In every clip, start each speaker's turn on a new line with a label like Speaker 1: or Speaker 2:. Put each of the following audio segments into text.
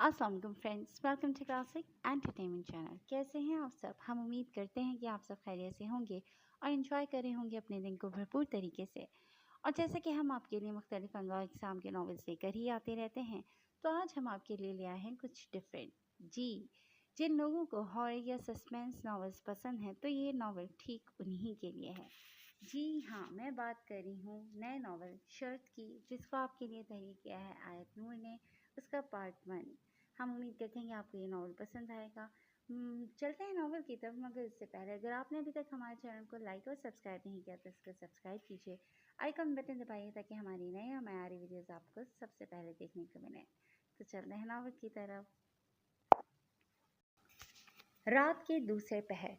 Speaker 1: अस्सलाम वालेकुम friends, welcome to classic entertainment channel. कैसे हैं आप सब? हम उम्मीद करते हैं कि आप सब खैरियत से होंगे और इन्जॉय कर रहे होंगे अपने दिन को भरपूर तरीके से। और जैसे कि हम आपके लिए मुख्तलिफ अनवा इक़साम के नावल्स लेकर ही आते रहते हैं, तो आज हम आपके लिए ले आए हैं कुछ डिफरेंट। जी, जिन लोगों को हॉरर या सस्पेंस नावल्स पसंद हैं, तो ये नावल ठीक उन्हीं के लिए है। जी हाँ, मैं बात कर रही हूँ नए नावल शर्त की, जिसको आपके लिए तहरीर किया है आयत नूर ने। उसका पार्ट 1। हम उम्मीद करते हैं कि आपको ये नावल पसंद आएगा। चलते हैं नावल की तरफ, मगर इससे पहले अगर आपने अभी तक हमारे चैनल को लाइक और सब्सक्राइब नहीं किया तो इसको सब्सक्राइब कीजिए, आइकन बटन दबाइए ताकि हमारी नई और नई वीडियोस आपको सबसे पहले देखने को मिले। तो चलते हैं नावल की तरफ। रात के दूसरे पहर,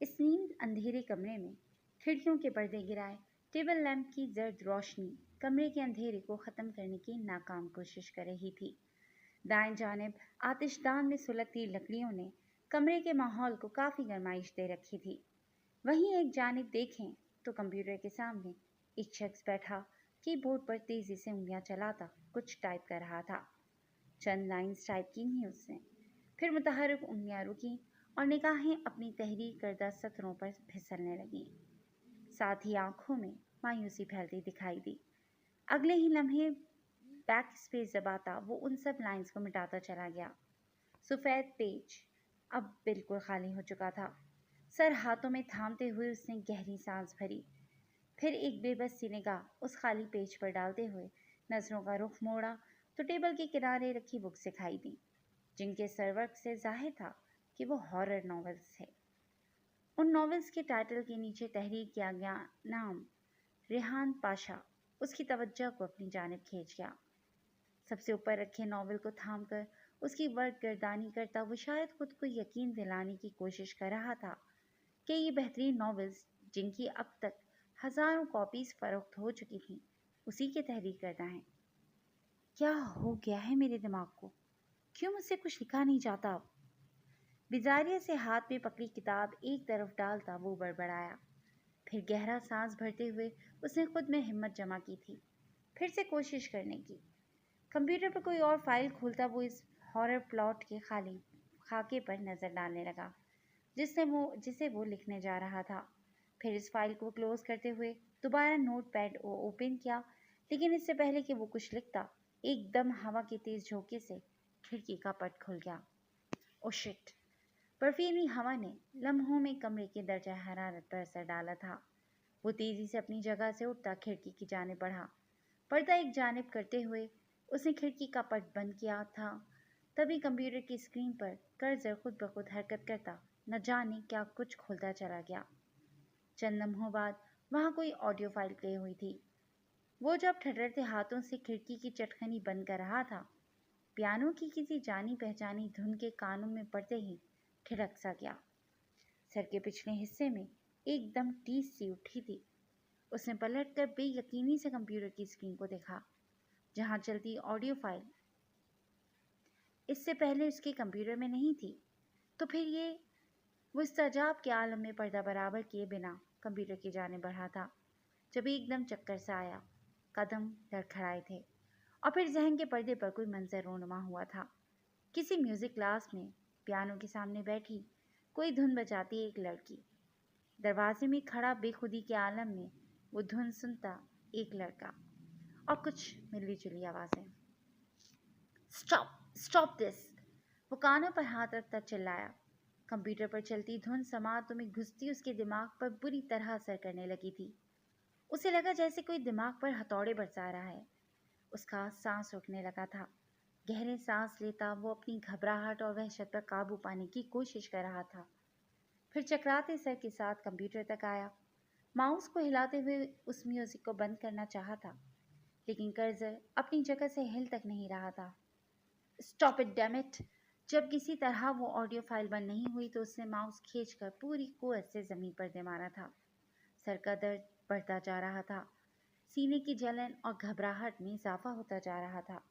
Speaker 1: इस नींद अंधेरे कमरे में खिड़कियों के पर्दे गिराए टेबल लैंप की जर्द रोशनी कमरे के अंधेरे को ख़त्म करने की नाकाम कोशिश कर रही थी। दाएं जानिब आतिशदान में सुलगती लकड़ियों ने कमरे के माहौल को काफ़ी गरमाइश दे रखी थी। वहीं एक जानिब देखें तो कंप्यूटर के सामने एक शख्स बैठा कीबोर्ड पर तेज़ी से उंगलियां चलाता कुछ टाइप कर रहा था। चंद लाइंस टाइप की ही उसने, फिर मुतहर्रिक उंगलियां रुकी और निगाहें अपनी तहरीर करदा सतरों पर फिसलने लगीं। साथ ही आंखों में मायूसी फैलती दिखाई दी। अगले ही लम्हे बैक स्पेस दबाता वो उन सब लाइंस को मिटाता चला गया। सफ़ेद पेज अब बिल्कुल खाली हो चुका था। सर हाथों में थामते हुए उसने गहरी सांस भरी, फिर एक बेबस सी निगाह उस खाली पेज पर डालते हुए नज़रों का रुख मोड़ा तो टेबल के किनारे रखी बुक्स दिखाई दी, जिनके सरवर्क से जाहिर था कि वो हॉरर नॉवेल्स थे। उन नॉवेल्स के टाइटल के नीचे तहरीर किया गया नाम रेहान पाशा उसकी तवज्जो को अपनी जानिब खींच गया। सबसे ऊपर रखे नॉवल को थामकर उसकी वर्ड गर्दानी करता वो शायद खुद को यकीन दिलाने की कोशिश कर रहा था कि ये बेहतरीन नॉवेल्स, जिनकी अब तक हज़ारों कॉपीज़ फरोख्त हो चुकी थीं, उसी के तहरीर करता है। क्या हो गया है मेरे दिमाग को? क्यों मुझसे कुछ लिखा नहीं जाता? अब बिजारिया से हाथ में पकड़ी किताब एक तरफ डालता वो बड़बड़ाया। फिर गहरा सांस भरते हुए उसने खुद में हिम्मत जमा की थी फिर से कोशिश करने की। कंप्यूटर पर कोई और फाइल खोलता वो इस हॉरर प्लॉट के खाली खाके पर नज़र डालने लगा जिसे वो लिखने जा रहा था। फिर इस फाइल को क्लोज करते हुए दोबारा नोट पैड को ओपन किया, लेकिन इससे पहले कि वो कुछ लिखता, एकदम हवा की तेज झोंके से खिड़की का पट खुल गया। Oh shit! बर्फीली हवा ने लम्हों में कमरे के दर्जा हरारत पर असर डाला था। वो तेजी से अपनी जगह से उठता खिड़की की जानिब बढ़ा। पर्दा एक जानिब करते हुए उसने खिड़की का पट बंद किया था। तभी कंप्यूटर की स्क्रीन पर कर्सर खुद ब खुद हरकत करता न जाने क्या कुछ खोलता चला गया। चंद लम्हों बाद वहाँ कोई ऑडियो फाइल प्ले हुई थी। वो जब ठठरते हाथों से खिड़की की चटखनी बंद कर रहा था, पियानो की किसी जानी पहचानी धुन के कानों में पड़ते ही ठिठक सा गया। सर के पिछले हिस्से में एकदम टीस सी उठी थी। उसने पलटकर बेयकीनी से कंप्यूटर की स्क्रीन को देखा, जहां चलती ऑडियो फाइल इससे पहले उसके कंप्यूटर में नहीं थी। तो फिर वो इस्तेजाब के आलम में पर्दा बराबर किए बिना कंप्यूटर की जानिब बढ़ा था, जब एकदम चक्कर सा आया। कदम लड़खड़ाए थे और फिर जहन के पर्दे पर कोई मंजर रोनुमा हुआ था। किसी म्यूजिक क्लास में पियानो के सामने बैठी कोई धुन बजाती एक लड़की। दरवाजे में खड़ा बेखुदी के आलम में वो धुन सुनता एक लड़का और कुछ मिली जुली आवाज़ें। Stop stop this! वो कानों पर हाथ रखता चिल्लाया। कंप्यूटर पर चलती धुन समातों में घुसती उसके दिमाग पर बुरी तरह असर करने लगी थी। उसे लगा जैसे कोई दिमाग पर हथौड़े बरसा रहा है। उसका सांस रुकने लगा था। गहरे सांस लेता वो अपनी घबराहट और वहशत पर काबू पाने की कोशिश कर रहा था। फिर चकराते सर के साथ कंप्यूटर तक आया। माउस को हिलाते हुए उस म्यूजिक को बंद करना चाहा था, लेकिन कर्सर अपनी जगह से हिल तक नहीं रहा था। Stop it damn it! जब किसी तरह वो ऑडियो फाइल बंद नहीं हुई तो उसने माउस खींचकर पूरी कुव्वत से ज़मीन पर दे मारा था। सर का दर्द बढ़ता जा रहा था। सीने की जलन और घबराहट में इजाफा होता जा रहा था।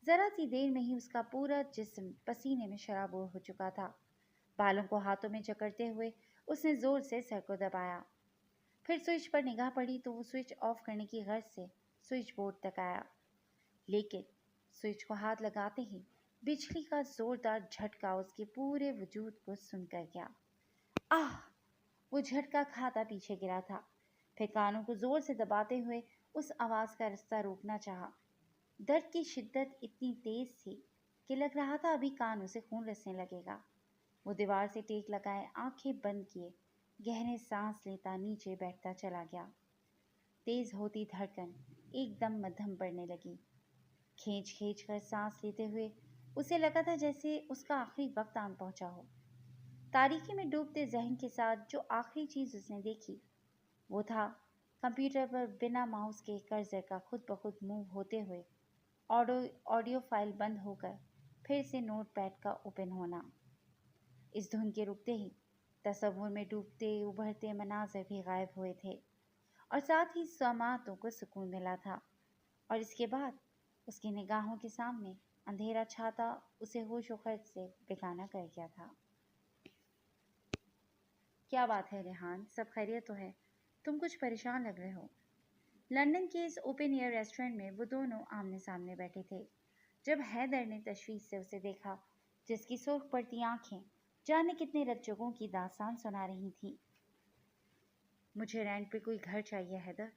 Speaker 1: ज़रा सी देर में ही उसका पूरा जिस्म पसीने में शराबोर हो चुका था। बालों को हाथों में जकड़ते हुए उसने ज़ोर से सर को दबाया। फिर स्विच पर निगाह पड़ी तो वो स्विच ऑफ करने की गर्ज से स्विच बोर्ड तक आया, लेकिन स्विच को हाथ लगाते ही बिजली का जोरदार झटका उसके पूरे वजूद को सुन कर गया। आह! वो झटका खाता पीछे गिरा था, फिर कानों को जोर से दबाते हुए उस आवाज का रास्ता रोकना चाहा। दर्द की शिद्दत इतनी तेज थी कि लग रहा था अभी कानों से खून रिसने लगेगा। वो दीवार से टेक लगाए आंखें बंद किए गहरे सांस लेता नीचे बैठता चला गया। तेज होती धड़कन एकदम मध्यम पड़ने लगी। खींच खींच कर सांस लेते हुए उसे लगा था जैसे उसका आखिरी वक्त आन पहुंचा हो। तारीकी में डूबते जहन के साथ जो आखिरी चीज उसने देखी वो था कंप्यूटर पर बिना माउस के कर्सर का खुद ब खुद मूव होते हुए ऑडियो फाइल बंद होकर फिर से नोट पैड का ओपन होना। इस धुन के रुकते ही तसव्वुर में डूबते उभरते मनाजर भी गायब हुए थे और साथ ही समातों को सुकून मिला था। और इसके बाद उसकी निगाहों के सामने अंधेरा छाता उसे होशो खर्च से बेगाना कर गया था। क्या बात है रेहान, सब खैरियत तो है? तुम कुछ परेशान लग रहे हो। लंदन के इस ओपन एयर रेस्टोरेंट में वो दोनों आमने सामने बैठे थे जब हैदर ने तशवीश से उसे देखा, जिसकी सुर्ख पड़ती आंखें जाने कितने रज्जकों की दास्तान सुना रही थी। मुझे रेंट पे कोई घर चाहिए हैदर,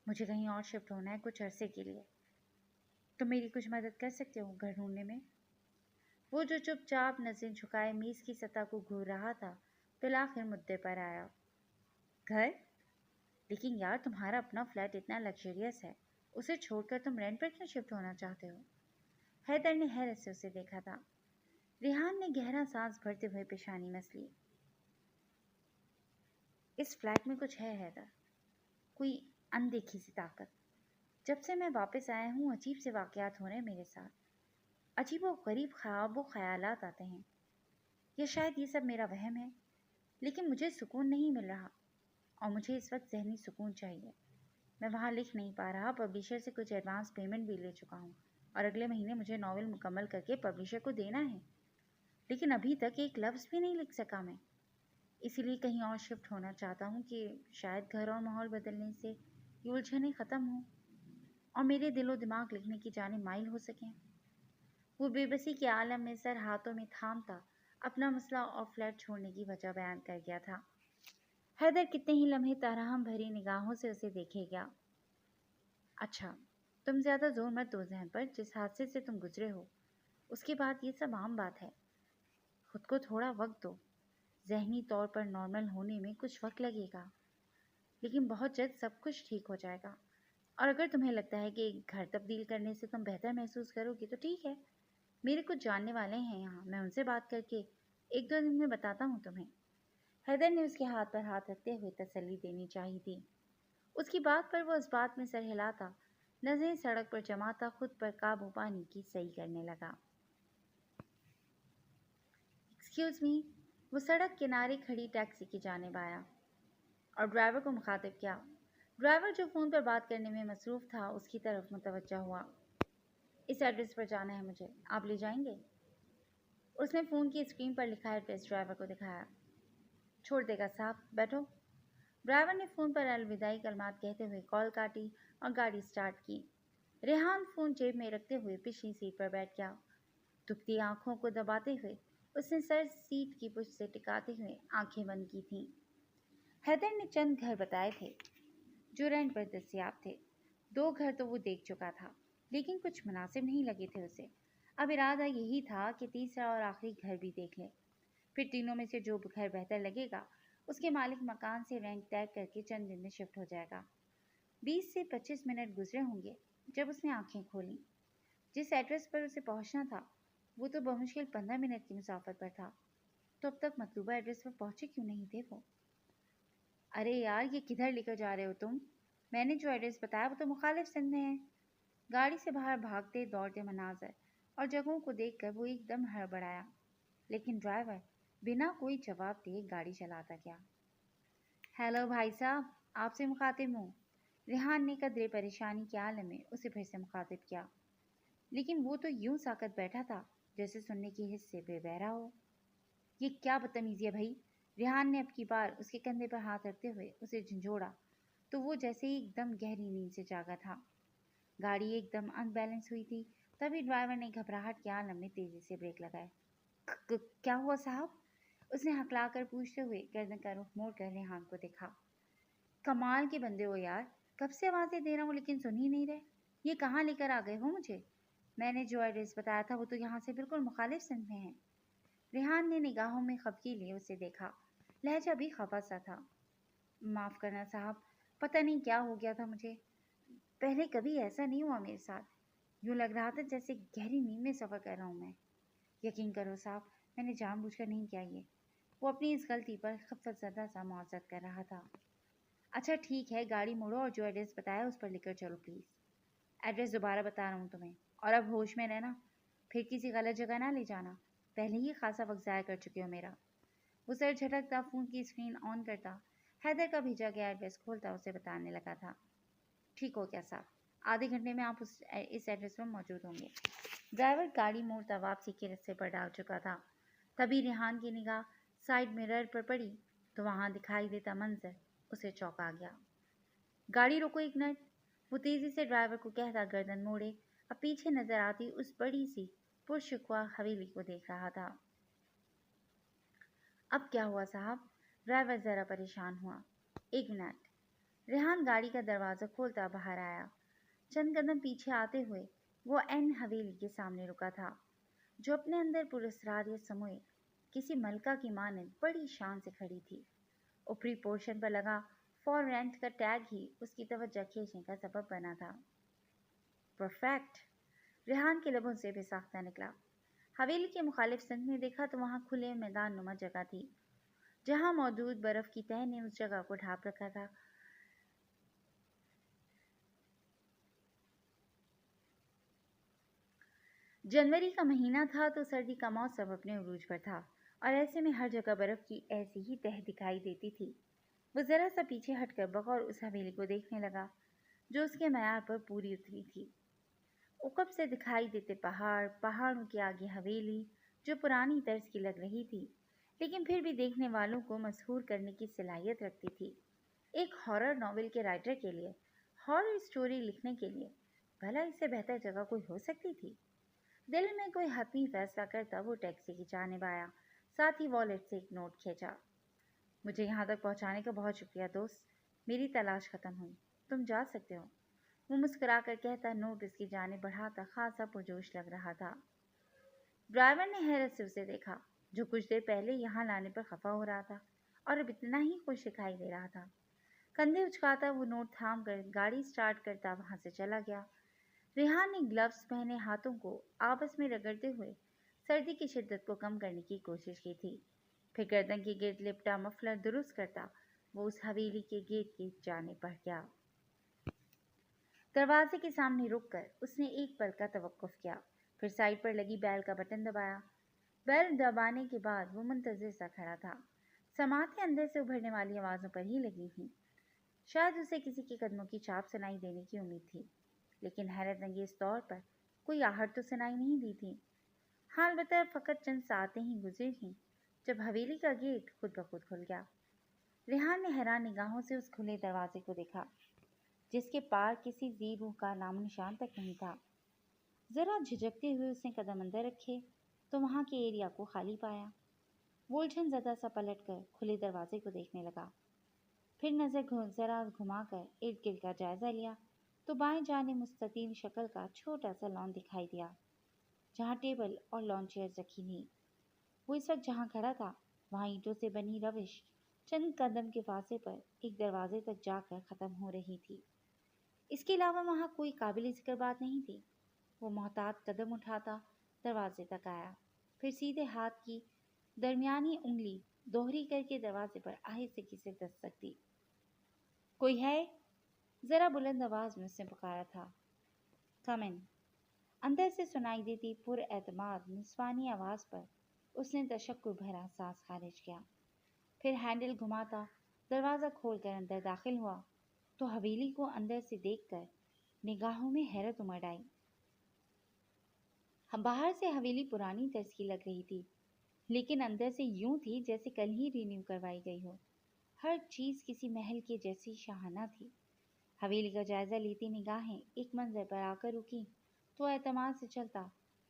Speaker 1: मुझे कहीं और शिफ्ट होना है कुछ अरसे के लिए। तुम मेरी कुछ मदद कर सकते हो घर ढूंढने में? वो जो चुपचाप नजरें झुकाए मेज की सतह को घूर रहा था फिर आखिर मुद्दे पर आया। घर? लेकिन यार तुम्हारा अपना फ्लैट इतना लग्जरियस है, उसे छोड़कर तुम रेंट पर क्यों शिफ्ट होना चाहते हो? हैदर ने हैरत से उसे देखा था। रेहान ने गहरा सांस भरते हुए पेशानी मस ली। इस फ्लैट में कुछ है हैदर, कोई अनदेखी सी ताकत। जब से मैं वापस आया हूँ अजीब से वाकयात हो रहे हैं मेरे साथ। अजीब व गरीब ख्वाबो ख्यालात आते हैं, या शायद ये सब मेरा वहम है। लेकिन मुझे सुकून नहीं मिल रहा और मुझे इस वक्त जहनी सुकून चाहिए। मैं वहाँ लिख नहीं पा रहा, पब्लिशर से कुछ एडवांस पेमेंट भी ले चुका हूँ और अगले महीने मुझे नॉवेल मुकम्मल करके पब्लिशर को देना है। लेकिन अभी तक एक लफ्ज़ भी नहीं लिख सका मैं। इसीलिए कहीं और शिफ्ट होना चाहता हूँ कि शायद घर और माहौल बदलने से ये उलझनें ख़त्म हों और मेरे दिलो दिमाग लिखने की जाने माइल हो सकें। वो बेबसी के आलम में सर हाथों में थामता अपना मसला और फ्लैट छोड़ने की वजह बयान कर गया था। हैदर कितने ही लम्हे तराहम भरी निगाहों से उसे देखे गया। अच्छा, तुम ज़्यादा जोर मत दो जहन पर, जिस हादसे से तुम गुजरे हो उसके बाद ये सब आम बात है। खुद को थोड़ा वक्त दो। जहनी तौर पर नॉर्मल होने में कुछ वक्त लगेगा, लेकिन बहुत जल्द सब कुछ ठीक हो जाएगा। और अगर तुम्हें लगता है कि घर तब्दील करने से तुम बेहतर महसूस करोगी तो ठीक है। मेरे कुछ जानने वाले हैं यहाँ, मैं उनसे बात करके एक दो दिन में बताता हूँ तुम्हें। हैदर ने उसके हाथ पर हाथ रखते हुए तसल्ली देनी चाहिए थी। उसकी बात पर वो इस बात में सर हिलाता, नजरें सड़क पर जमाता खुद पर काबू पाने की सही करने लगा। एक्सक्यूज मी, वो सड़क किनारे खड़ी टैक्सी की जानिब आया और ड्राइवर को मुखातिब किया। ड्राइवर जो फ़ोन पर बात करने में मसरूफ़ था उसकी तरफ मुतवज्जा हुआ। इस एड्रेस पर जाना है मुझे, आप ले जाएंगे? उसने फ़ोन की स्क्रीन पर लिखा एड्रेस ड्राइवर को दिखाया। छोड़ देगा साहब, बैठो। ड्राइवर ने फ़ोन पर अलविदाई कलमात कहते हुए कॉल काटी और गाड़ी स्टार्ट की। रेहान फ़ोन जेब में रखते हुए पिछली सीट पर बैठ गया। दुखती आंखों को दबाते हुए उसने सर सीट की पुष्ट से टिकाते हुए आंखें बंद की थीं। हैदर ने चंद घर बताए थे जो रेंट पर दस्तयाब थे। 2 घर तो वो देख चुका था, लेकिन कुछ मुनासिब नहीं लगे थे उसे। अब इरादा यही था कि तीसरा और आखिरी घर भी देख ले। फिर तीनों में से जो घर बेहतर लगेगा उसके मालिक मकान से रेंट तय करके चंद दिन में शिफ्ट हो जाएगा। 20 से 25 मिनट गुजरे होंगे जब उसने आंखें खोली। जिस एड्रेस पर उसे पहुंचना था वो तो बमुश्किल 15 मिनट की मुसाफत पर था। तो अब तक मतलूबा एड्रेस पर पहुंचे क्यों नहीं थे वो? अरे यार, ये किधर लेकर जा रहे हो तुम? मैंने जो एड्रेस बताया वो तो मुखालिफ सिंध में है। गाड़ी से बाहर भागते दौड़ते मनाजर और जगहों को देखकर वो एकदम हड़बड़ाया, लेकिन ड्राइवर बिना कोई जवाब दिए गाड़ी चलाता गया। हेलो भाई साहब, आपसे मुखातिब हूँ। रेहान ने कदरे परेशानी के आलम में उसे फिर से मुखातिब किया, लेकिन वो तो यूं साकत बैठा था जैसे सुनने की हिस्स से बेबहरा हो। ये क्या बदतमीजी है भाई? रेहान ने अब की बार उसके कंधे पर हाथ रखते हुए उसे झंझोड़ा तो वो जैसे ही एकदम गहरी नींद से जागा था। गाड़ी एकदम अनबैलेंस हुई थी तभी ड्राइवर ने घबराहट के आलम में तेजी से ब्रेक लगाए। क्या हुआ साहब? उसने हकलाकर पूछते हुए गर्दन का रुख मोड़कर रेहान को देखा। कमाल के बंदे हो यार, कब से आवाजें दे रहा हूँ लेकिन सुन ही नहीं रहे। ये कहाँ लेकर आ गए हो मुझे? मैंने जो एड्रेस बताया था वो तो यहाँ से बिल्कुल मुखालिफ सिंध में है। रेहान ने निगाहों में खफगी लिए उसे देखा। लहजा भी खफा सा था। माफ करना साहब, पता नहीं क्या हो गया था मुझे। पहले कभी ऐसा नहीं हुआ मेरे साथ। यूँ लग रहा था जैसे गहरी नींद में सफ़र कर रहा हूँ मैं। यकीन करो साहब, मैंने जानबूझकर नहीं किया ये। वो अपनी इस गलती पर खफ़तज़दा सा मुआवज़त कर रहा था। अच्छा ठीक है, गाड़ी मोड़ो और जो एड्रेस बताया उस पर लिखकर चलो प्लीज़। एड्रेस दोबारा बता रहा हूँ तुम्हें, और अब होश में रहना, फिर किसी गलत जगह ना ले जाना। पहले ही खासा वक्त ज़ाया कर चुके हो मेरा। वो सर झटकता फ़ोन की स्क्रीन ऑन करता, हैदर का भेजा गया एड्रेस खोलता उसे बताने लगा था। ठीक हो गया साहब, आधे घंटे में आप इस एड्रेस पर मौजूद होंगे। ड्राइवर गाड़ी मोड़ता वापसी के रास्ते पर डाल चुका था। तभी रेहान की निगाह साइड मिरर पर पड़ी तो वहां दिखाई देता मंजर उसे चौंका गया। गाड़ी रोको एक मिनट, वो तेजी से ड्राइवर को कहता गर्दन मोड़े अब पीछे नजर आती उस बड़ी सी पुरशुकवा हवेली को देख रहा था। अब क्या हुआ साहब? ड्राइवर जरा परेशान हुआ। एक मिनट। रेहान गाड़ी का दरवाज़ा खोलता बाहर आया। चंद कदम पीछे आते हुए वो एन हवेली के सामने रुका था, जो अपने अंदर पुरस्कारियत समोए किसी मलका की मानंद बड़ी शान से खड़ी थी। ऊपरी पोर्शन पर लगा फॉर रेंट का टैग ही उसकी तवज्जो खींचने का सबब बना था। परफेक्ट, रेहान के लबों से बेसाख्ता निकला। हवेली के मुखालिफ संद में देखा तो वहां खुले मैदान नुमा जगह थी, जहां मौजूद बर्फ की तह ने उस जगह को ढांप रखा था। जनवरी का महीना था तो सर्दी का मौसम अपने उरूज पर था, और ऐसे में हर जगह बर्फ की ऐसी ही तह दिखाई देती थी। वो जरा सा पीछे हटकर बगौर उस हवेली को देखने लगा जो उसके मयार पर पूरी उतरी थी। उकब से दिखाई देते पहाड़, पहाड़ों के आगे हवेली जो पुरानी तर्ज की लग रही थी, लेकिन फिर भी देखने वालों को मशहूर करने की सलाहियत रखती थी। एक हॉरर नॉवेल के राइटर के लिए, हॉरर स्टोरी लिखने के लिए भला इससे बेहतर जगह कोई हो सकती थी। दिल में कोई हतमी फैसला करता वो टैक्सी की जानिब आया, साथ ही वॉलेट से एक नोट खींचा। मुझे यहाँ तक पहुँचाने का बहुत शुक्रिया दोस्त, मेरी तलाश खत्म हुई, तुम जा सकते हो। वो मुस्कुराकर कहता नोट उसकी जानिब बढ़ाता खासा पुरजोश लग रहा था। ड्राइवर ने हैरत से उसे देखा, जो कुछ देर पहले यहाँ लाने पर खफा हो रहा था और अब इतना ही खुश दिखाई दे रहा था। कंधे उचकाता वो नोट थाम कर गाड़ी स्टार्ट करता वहां से चला गया। रेहान ने ग्लव्स पहने हाथों को आपस में रगड़ते हुए सर्दी की शिद्दत को कम करने की कोशिश की थी। फिर गर्दन के गिर्द लिपटा मफलर दुरुस्त करता वो उस हवेली के गेट की जाने बढ़ गया। दरवाजे के सामने रुककर उसने एक पल का तवक्कुफ किया, फिर साइड पर लगी बैल का बटन दबाया। बैल दबाने के बाद वो मुंतजिर सा खड़ा था। समातें अंदर से उभरने वाली आवाज़ों पर ही लगी थीं। शायद उसे किसी के कदमों की चाप सुनाई देने की उम्मीद थी, लेकिन हैरत अंगेज तौर पर कोई आहट तो सुनाई नहीं दी थी। हाल बता फकत चंद सातें ही गुजरी थीं जब हवेली का गेट खुद ब खुद खुल गया। रेहान ने हैरान निगाहों से उस खुले दरवाजे को देखा, जिसके पार किसी जी रूह का नामो निशान तक नहीं था। जरा झिझकते हुए उसने कदम अंदर रखे तो वहां के एरिया को खाली पाया। वो उलझन ज़दा सा पलटकर खुले दरवाजे को देखने लगा, फिर नजर जरा घुमाकर इर्द गिर्द का जायजा लिया तो बाएं जाने मुस्ततील शक्ल का छोटा सा लॉन दिखाई दिया, जहाँ टेबल और लॉन चेयर रखी थी। वो इस वक्त जहाँ खड़ा था वहाँ ईंटों से बनी रविश चंद कदम के फासले पर एक दरवाजे तक जाकर खत्म हो रही थी। इसके अलावा वहाँ कोई काबिल जिक्र बात नहीं थी। वो मोहतात कदम उठाता दरवाजे तक आया, फिर सीधे हाथ की दरमियानी उंगली दोहरी करके दरवाजे पर आहिस्ते से दस्तक दी। कोई है? जरा बुलंद आवाज में उसने पुकारा था। कम इन। अंदर से सुनाई देती पुरएतमाद निस्वानी आवाज पर उसने तशक्कुर भरा सांस खारिज किया, फिर हैंडल घुमाता दरवाजा खोलकर अंदर दाखिल हुआ तो हवेली को अंदर से देखकर निगाहों में हैरत उमड़ आई। बाहर से हवेली पुरानी तर्ज की लग रही थी, लेकिन अंदर से यूं थी जैसे कल ही रिन्यू करवाई गई हो। हर चीज किसी महल के जैसी शाहाना थी। हवेली का जायजा लेती निगाहें एक मंजर पर आकर रुकी तो एतमाद से चलता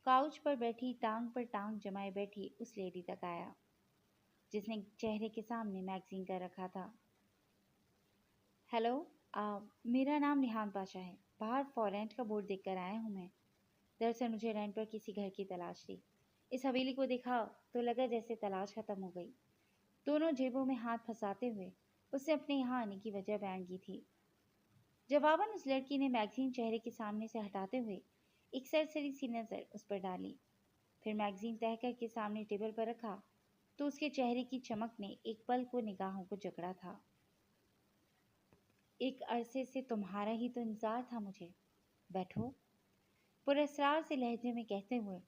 Speaker 1: काउच पर बैठी टांग पर टांग जमाए बैठी उस लेडी तक आया जिसने चेहरे के सामने मैगजीन कर रखा था। हेलो, मेरा नाम रिहान पाशा है। बाहर फॉर रेंट का बोर्ड देखकर आया हूँ मैं। दरअसल मुझे रेंट पर किसी घर की तलाश थी। इस हवेली को देखा तो लगा जैसे तलाश खत्म हो गई। दोनों जेबों में हाथ फंसाते हुए उसने अपने यहाँ आने की वजह बयान की थी। जवाबन उस लड़की ने मैगजीन चेहरे के सामने से हटाते हुए एक सरसरी सी नज़र उस पर डाली, फिर मैगजीन तह करके सामने टेबल पर रखा तो उसके चेहरे की चमक ने एक पल को निगाहों को जकड़ा था। एक अरसे से तुम्हारा ही तो इंतजार था मुझे। बैठो, पुरस्कार से लहजे में कहते हुए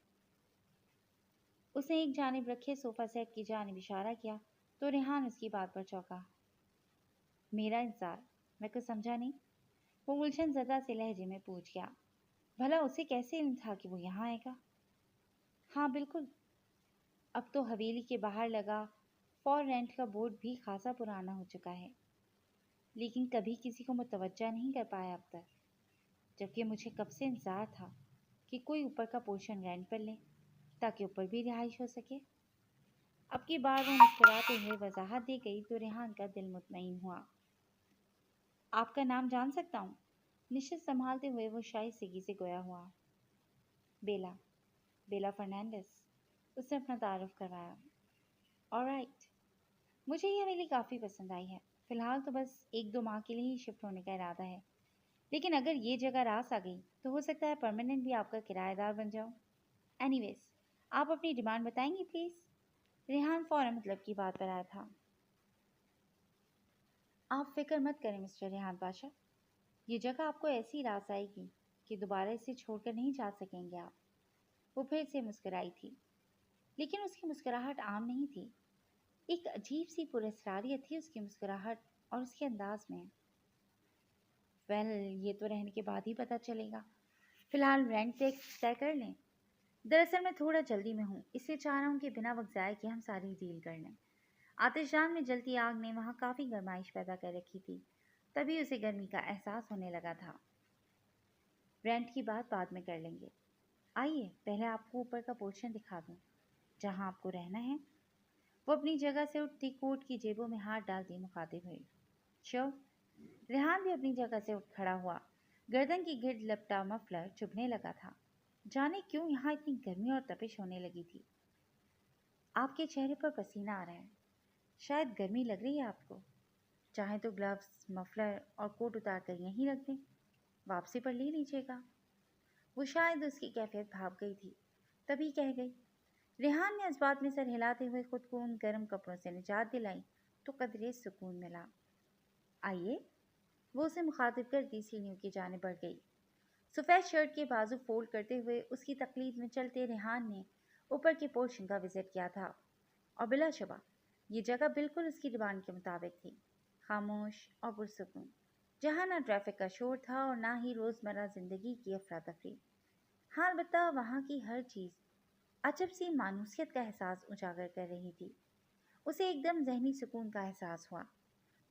Speaker 1: उसने एक जानिब रखे सोफा सेट की जानिब इशारा किया तो रेहान उसकी बात पर चौंका। मेरा इंतजार? मैं कुछ समझा नहीं। वो उलझन ज़दा से लहजे में पूछ गया। भला उसे कैसे इल्म था कि वो यहाँ आएगा? हाँ बिल्कुल। अब तो हवेली के बाहर लगा फॉर रेंट का बोर्ड भी खासा पुराना हो चुका है, लेकिन कभी किसी को मुतवज्जा नहीं कर पाया अब तक, जबकि मुझे कब से इंतजार था कि कोई ऊपर का पोर्शन रेंट पर ले ताकि ऊपर भी रिहाइश हो सके। अब की बार वो मुस्कुराते हुए वजाहत दी गई तो रेहान का दिल मुतमईन हुआ। आपका नाम जान सकता हूँ? निश्चित संभालते हुए वो शाइस्तगी से गोया हुआ। बेला, बेला फर्नांडिस, उसने अपना तारुफ करवाया। ऑलराइट, मुझे ये हवेली काफ़ी पसंद आई है। फ़िलहाल तो बस 1-2 माह के लिए ही शिफ्ट होने का इरादा है, लेकिन अगर ये जगह रास आ गई तो हो सकता है परमानेंट भी आपका किराएदार बन जाऊँ। एनीवेज, आप अपनी डिमांड बताएंगी प्लीज़? रेहान फ़ौरन मतलब की बात पर आया था। आप फिक्र मत करें मिस्टर रेहान पाशा, ये जगह आपको ऐसी रास आएगी कि दोबारा इसे छोड़कर नहीं जा सकेंगे आप। वो फिर से मुस्कुराई थी, लेकिन उसकी मुस्कुराहट आम नहीं थी। एक अजीब सी पुरस्कारियत थी उसकी मुस्कुराहट और उसके अंदाज में। वेल, ये तो रहने के बाद ही पता चलेगा। फिलहाल रेंट तय कर लें। दरअसल मैं थोड़ा जल्दी में हूँ, इसलिए चाह रहा हूँ कि बिना वक्त ज़ाये कि हम सारी डील कर लें। आतिशदान में जलती आग ने वहाँ काफ़ी गर्माइश पैदा कर रखी थी, तभी उसे गर्मी का एहसास होने लगा था। रेंट की बात बाद में कर लेंगे। आइए पहले आपको ऊपर का पोर्शन दिखा दूँ, जहाँ आपको रहना है। वो अपनी जगह से उठती कोट की जेबों में हाथ डालती मुखातिब हुई। श्योर। रेहान भी अपनी जगह से उठ खड़ा हुआ। गर्दन की गिर्द लपटा मफलर चुभने लगा था। जाने क्यों यहाँ इतनी गर्मी और तपिश होने लगी थी। आपके चेहरे पर पसीना आ रहा है, शायद गर्मी लग रही है आपको। चाहे तो ग्लव्स, मफलर और कोट उतार कर यहीं रख दें, वापसी पर ले लीजिएगा। वो शायद उसकी कैफियत भाप गई थी, तभी कह गई। रेहान ने इस बात में सर हिलाते हुए खुद को उन गर्म कपड़ों से निजात दिलाई तो कदरे सुकून मिला। आइए, वो उसे मुखातिब करती सीढ़ियों की जानिब बढ़ गई। सफ़ेद शर्ट के बाजू फोल्ड करते हुए उसकी तकलीद में चलते रेहान ने ऊपर के पोर्शन का विजिट किया था और बिलाशुबा ये जगह बिल्कुल उसकी डिमांड के मुताबिक थी। खामोश और पुरसुकून, जहाँ ना ट्रैफिक का शोर था और ना ही रोज़मर्रा ज़िंदगी की अफरा तफरी। हाँ अलबत्ता वहाँ की हर चीज़ अजब सी मानूसियत का एहसास उजागर कर रही थी। उसे एकदम जहनी सुकून का एहसास हुआ।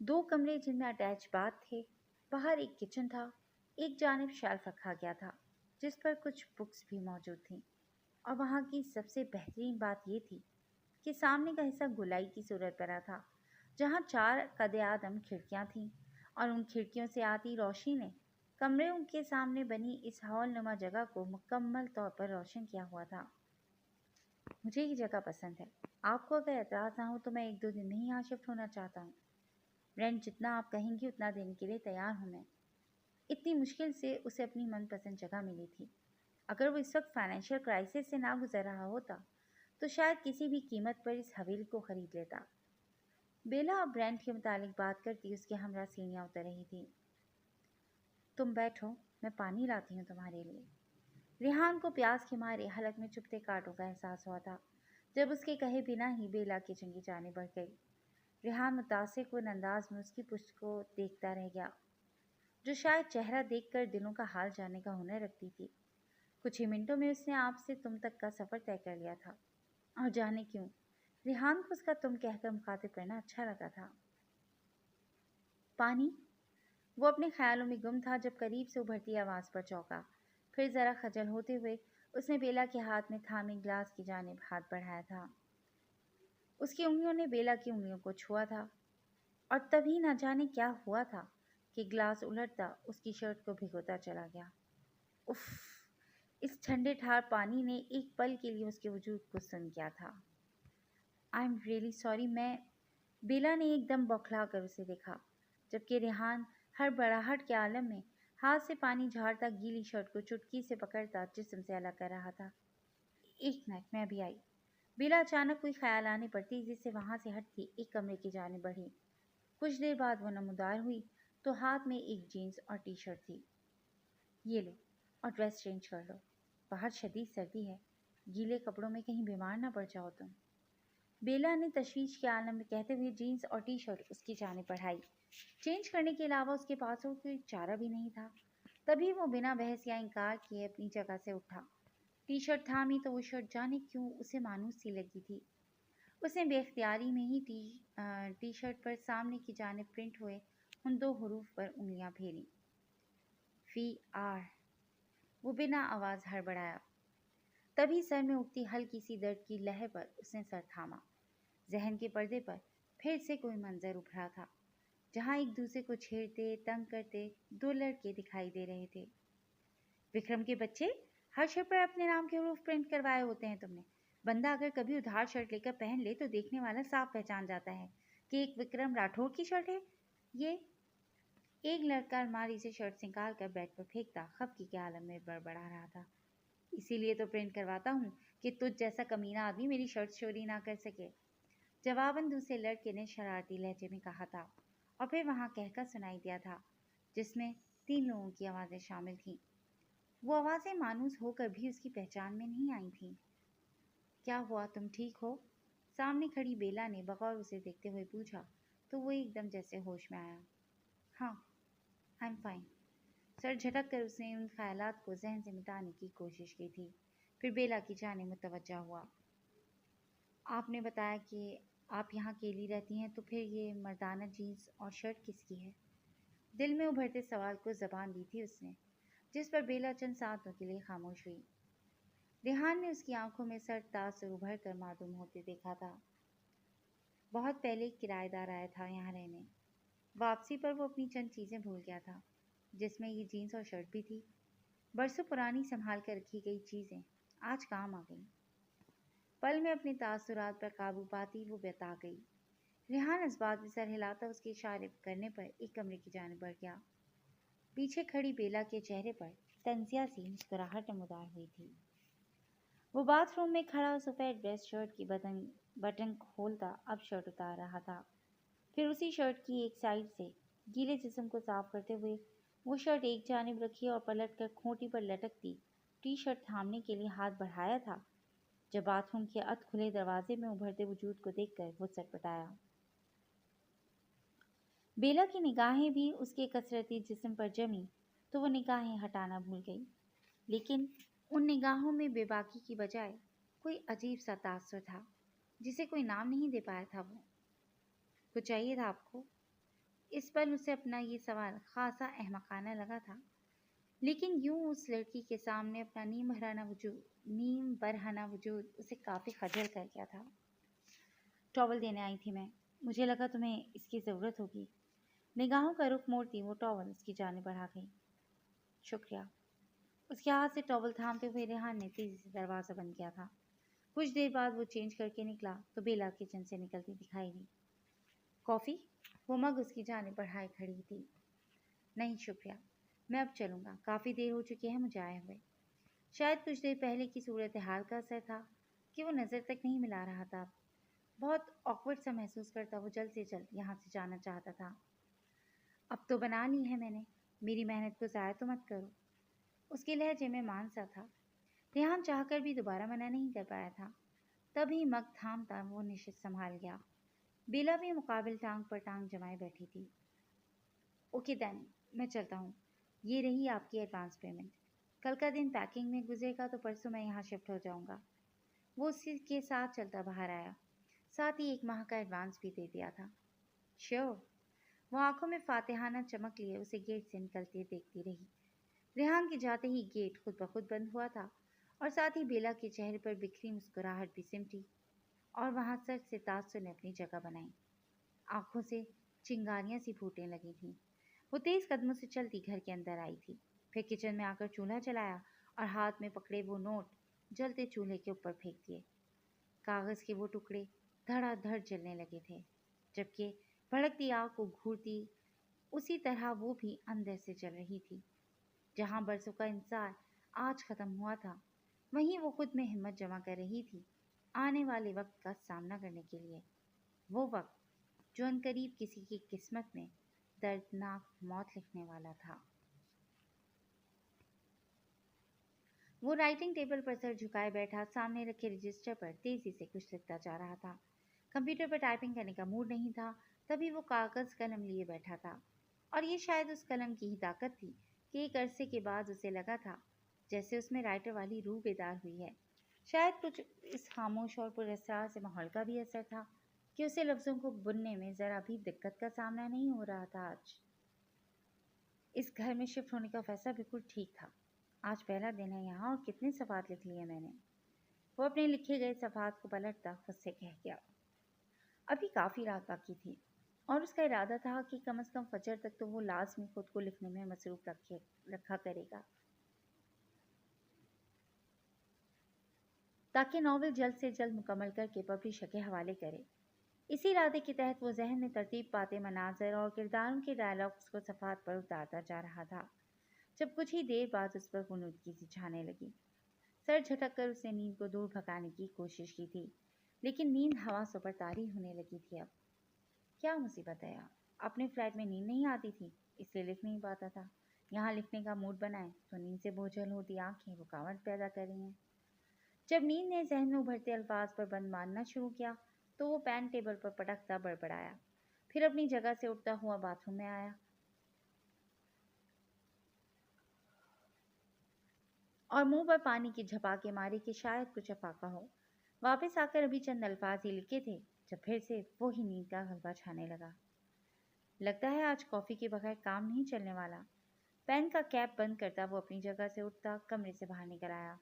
Speaker 1: 2 कमरे जिनमें अटैच बाथ थे, बाहर एक किचन था, एक जानिब शेल्फ रखा गया था जिस पर कुछ बुक्स भी मौजूद थीं, और वहाँ की सबसे बेहतरीन बात यह थी कि सामने का हिस्सा गोलाई की सूरत बना था, जहाँ 4 कद-ए-आदम खिड़कियाँ थीं और उन खिड़कियों से आती रोशनी ने कमरों के सामने बनी इस हॉल नुमा जगह को मुकम्मल तौर पर रोशन किया हुआ था। मुझे ये जगह पसंद है। आपको अगर एतराज़ ना हो तो मैं 1-2 दिन में ही यहाँ शिफ्ट होना चाहता हूँ। रेंट जितना आप कहेंगी उतना देने के लिए तैयार हूँ मैं। इतनी मुश्किल से उसे अपनी मनपसंद जगह मिली थी। अगर वो इस वक्त फाइनेंशियल क्राइसिस से ना गुजर रहा होता तो शायद किसी भी कीमत पर इस हवेली को खरीद लेता। बेला अब रेंट के मुतालिक बात करती उसके हमरा सीढ़ियाँ उतर रही थी। तुम बैठो, मैं पानी लाती हूँ तुम्हारे लिए। रेहान को प्यास के मारे हलक में चुभते कांटों का एहसास हुआ था जब उसके कहे बिना ही बेला किचन की जानिब बढ़ गई। रेहान मुतासिर कुन अंदाज में उसकी पुश्त को देखता रह गया, जो शायद चेहरा देखकर दिलों का हाल जानने का हुनर रखती थी। कुछ ही मिनटों में उसने आप से तुम तक का सफ़र तय कर लिया था, और जाने क्यों रेहान को उसका तुम कहकर मुखातिब करना अच्छा लगा था। पानी? वो अपने ख्यालों में गुम था जब करीब से उभरती आवाज़ पर चौंका। फिर ज़रा खजल होते हुए उसने बेला के हाथ में थामे ग्लास की जानिब हाथ बढ़ाया था। उसकी उंगलियों ने बेला की उंगलियों को छुआ था और तभी न जाने क्या हुआ था कि ग्लास उलटता उसकी शर्ट को भिगोता चला गया। उफ! इस ठंडे ठार पानी ने एक पल के लिए उसके वजूद को सुन किया था। I am really sorry. Bella ने एकदम बौखला कर उसे देखा, जबकि रेहान हड़बड़ाहट के आलम में हाथ से पानी झाड़ता गीली शर्ट को चुटकी से पकड़ता जिस्म से अलग कर रहा था। एक मिनट, मैं अभी आई। बेला अचानक कोई ख्याल आने पर तेजी से वहां से हटती एक कमरे की जाने बढ़ी। कुछ देर बाद वो नमूदार हुई तो हाथ में एक जीन्स और टी शर्ट थी। ये लो और ड्रेस चेंज कर लो, बाहर शदीद सर्दी है, गीले कपड़ों में कहीं बीमार ना पड़ जाओ तुम। बेला ने तशवीश के आलम में कहते हुए जीन्स और टी शर्ट उसकी जानिब बढ़ाई। चेंज करने के अलावा उसके पास और कोई चारा भी नहीं था। तभी वो बिना बहस या इनकार किए अपनी जगह से उठा। टी शर्ट थामी तो वो शर्ट जाने क्यों उसे मानूस सी लगी थी। उसने बेख्तियारी में ही टी शर्ट पर सामने की जानिब प्रिंट हुए उन दो हरूफ पर उंगलियां फेरी। VR। वो बिना आवाज हड़बड़ाया। तभी सर में उठती हल्की सी दर्द की लहर पर उसने सर थामा। जहन के पर्दे पर फिर से कोई मंजर उभरा था, जहां एक दूसरे को छेड़ते तंग करते दो लड़के दिखाई दे रहे थे। विक्रम के बच्चे, हर शर्ट पर अपने नाम के हरूफ प्रिंट करवाए होते हैं तुमने। बंदा अगर कभी उधार शर्ट लेकर पहन ले तो देखने वाला साफ पहचान जाता है कि एक विक्रम राठौर की शर्ट है ये। एक लड़का अलमारी से शर्ट निकाल कर बेड पर फेंकता खफकी के आलम में बड़बड़ा रहा था। इसीलिए तो प्रिंट करवाता हूँ कि तुझ जैसा कमीना आदमी मेरी शर्ट चोरी ना कर सके। जवाबन दूसरे लड़के ने शरारती लहजे में कहा था और फिर वहां कहकर सुनाई दिया था, जिसमें 3 लोगों की आवाजें शामिल थीं। वो आवाजें मानूस होकर भी उसकी पहचान में नहीं आई थीं। क्या हुआ, तुम ठीक हो? सामने खड़ी बेला ने बगौर उसे देखते हुए पूछा तो वो एकदम जैसे होश में आया। हाँ, आई एम फाइन। सर झटक कर उसने उन ख्यालात को जहन से मिटाने की कोशिश की थी। फिर बेला की जाने मुतवज्जा हुआ। आपने बताया कि आप यहाँ अकेली रहती हैं, तो फिर ये मर्दाना जीन्स और शर्ट किसकी है? दिल में उभरते सवाल को जबान दी थी उसने, जिस पर बेला चंद सांसों के लिए खामोश हुई। रेहान ने उसकी आंखों में सर तासुर उभर कर मालूम होते देखा था। बहुत पहले एक किराएदार आया था यहाँ रहने। वापसी पर वो अपनी चंद चीज़ें भूल गया था, जिसमें ये जीन्स और शर्ट भी थी। बरसों पुरानी संभाल कर रखी गई चीज़ें आज काम आ गई। पल में अपने तासुरात पर काबू पाती वो बता गई। रेहान इस बात में सर हिलाता उसके इशारे करने पर एक कमरे की जानिब बढ़ गया। पीछे खड़ी बेला के चेहरे पर तंजिया सी मुस्कुराहट नमूदार हुई थी। वो बाथरूम में खड़ा सफेद ड्रेस शर्ट की बटन खोलता अब शर्ट उतार रहा था। फिर उसी शर्ट की एक साइड से गीले जिस्म को साफ करते हुए वो शर्ट एक जानिब रखी और पलट कर खूंटी पर लटकती टी शर्ट थामने के लिए हाथ बढ़ाया था, जब बाथरूम के अध खुले दरवाजे में उभरते वजूद को देखकर वो सटपटाया। बेला की निगाहें भी उसके कसरती जिस्म पर जमी तो वो निगाहें हटाना भूल गई, लेकिन उन निगाहों में बेबाकी की बजाय कोई अजीब सा तासुर था जिसे कोई नाम नहीं दे पाया था। वो कुछ चाहिए था आपको? इस पल उसे अपना ये सवाल खासा अहमकाना लगा था, लेकिन यूं उस लड़की के सामने अपना नीम बरहना वजूद उसे काफी खजल कर गया था। टॉवल देने आई थी मैं, मुझे लगा तुम्हें इसकी ज़रूरत होगी। निगाहों का रुख मोड़ती वो टॉवल उसकी जानिब बढ़ा गई। शुक्रिया। उसके हाथ से टॉवल थामते हुए रेहान ने तेजी से दरवाज़ा बंद किया था। कुछ देर बाद वो चेंज करके निकला तो बेला किचन से निकलती दिखाई दी। कॉफ़ी? वो मग उसकी जानिब बढ़ाए खड़ी थी। नहीं शुक्रिया, मैं अब चलूँगा, काफ़ी देर हो चुकी है मुझे आए हुए। शायद कुछ देर पहले की सूरत हाल का असर था कि वो नज़र तक नहीं मिला रहा था। बहुत ऑकवर्ड सा महसूस करता वो जल्द से जल्द यहाँ से जाना चाहता था। अब तो बना ली है मैंने, मेरी मेहनत को ज़ाया तो मत करो। उसके लहजे में मान सा था। रेहान चाहकर भी दोबारा मना नहीं कर पाया था। तभी मग थामता वो निश्चित संभाल गया। बेला भी मुकाबिल टांग पर टांग जमाए बैठी थी। ओके देन, मैं चलता हूँ। ये रही आपकी एडवांस पेमेंट। कल का दिन पैकिंग में गुजरेगा तो परसों मैं यहाँ शिफ्ट हो जाऊँगा। वो उसी के साथ चलता बाहर आया, साथ ही 1 माह का एडवांस भी दे दिया था। श्योर। वो आंखों में फातिहाना चमक लिए उसे गेट से निकलते देखती रही। रेहान के जाते ही गेट खुद ब खुद बंद हुआ था और साथ ही बेला के चेहरे पर बिखरी मुस्कुराहट भी सिमटी और वहां सच से तासुर ने अपनी जगह बनाई। आंखों से चिंगारियां सी फूटने लगी थीं। वो तेज कदमों से चलती घर के अंदर आई थी, फिर किचन में आकर चूल्हा जलाया और हाथ में पकड़े वो नोट जलते चूल्हे के ऊपर फेंक दिए। कागज के वो टुकड़े धड़ाधड़ जलने लगे थे, जबकि भड़कती आग को घूरती उसी तरह वो भी अंदर से जल रही थी। जहां बरसों का इंतजार आज खत्म हुआ था, वहीं वो खुद में हिम्मत जमा कर रही थी आने वाले वक्त का सामना करने के लिए। वो वक्त जो अनकरीब किसी की किस्मत में दर्दनाक मौत लिखने वाला था। वो राइटिंग टेबल पर सर झुकाए बैठा सामने रखे रजिस्टर पर तेजी से कुछ लिखता जा रहा था। कंप्यूटर पर टाइपिंग करने का मूड नहीं था, तभी वो कागज कलम लिए बैठा था। और ये शायद उस कलम की ही ताकत थी कि एक अरसे के बाद उसे लगा था जैसे उसमें राइटर वाली रूह बेदार हुई है। शायद कुछ इस खामोश और पुरस्कार से माहौल का भी असर था कि उसे लफ्ज़ों को बुनने में ज़रा भी दिक्कत का सामना नहीं हो रहा था। आज इस घर में शिफ्ट होने का फैसला बिल्कुल ठीक था। आज पहला दिन है यहाँ और कितने सफ़ात लिख लिए मैंने। वो अपने लिखे गए सफ़ात को पलटता खुद से कह गया। अभी काफ़ी रात बाकी थी और उसका इरादा था कि कम से कम फजर तक तो वो लाजमी खुद को लिखने में मसरूफ रखा करेगा, ताकि नॉवल जल्द से जल्द मुकम्मल करके पब्लिशर के हवाले करे। इसी इरादे के तहत वो जहन में तरतीब पाते मनाजर और किरदारों के डायलॉग्स को सफ़ात पर उतारता जा रहा था, जब कुछ ही देर बाद उस पर गुनूदगी सी छाने लगी। सर झटक कर उसने नींद को दूर भगाने की कोशिश की थी, लेकिन नींद हवासों पर तारी होने लगी थी। अब क्या मुसीबत है यार, अपने फ्लैट में नींद नहीं आती थी इसलिए लिख नहीं पाता था। यहाँ लिखने का मूड बनाए तो नींद से बोझल होती आंखें रुकावट पैदा कर रही हैं। जब नींद ने जहन में उभरते अल्फाज पर बंद मारना शुरू किया तो वो पेन टेबल पर पटकता बड़बड़ाया, फिर अपनी जगह से उठता हुआ बाथरूम में आया और मुंह पर पानी की झपाके मारी कि शायद कुछ अफाका हो। वापस आकर अभी चंद अल्फाज ही लिखे थे जब फिर से वो ही नींद का गलबा छाने लगा। लगता है आज कॉफ़ी के बगैर काम नहीं चलने वाला। पेन का कैप बंद करता वो अपनी जगह से उठता कमरे से बाहर निकल आया।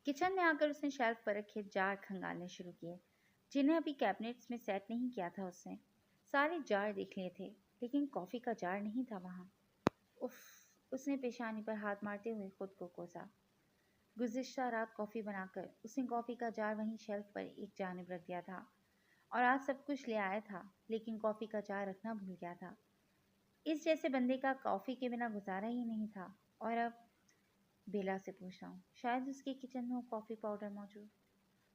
Speaker 1: किचन में आकर उसने शेल्फ पर रखे जार खंगालने शुरू किए, जिन्हें अभी कैबिनेट्स में सेट नहीं किया था उसने। सारे जार देख लिए थे, लेकिन कॉफ़ी का जार नहीं था वहाँ। उफ! उसने पेशानी पर हाथ मारते हुए खुद को कोसा। गुज़िश्ता रात कॉफ़ी बनाकर उसने कॉफ़ी का जार वहीं शेल्फ पर एक जानिब रख दिया था और आज सब कुछ ले आया था, लेकिन कॉफ़ी का जार रखना भूल गया था। इस जैसे बंदे का कॉफ़ी के बिना गुजारा ही नहीं था। और अब बेला से पूछ रहा हूँ, शायद उसके किचन में हो कॉफ़ी पाउडर मौजूद।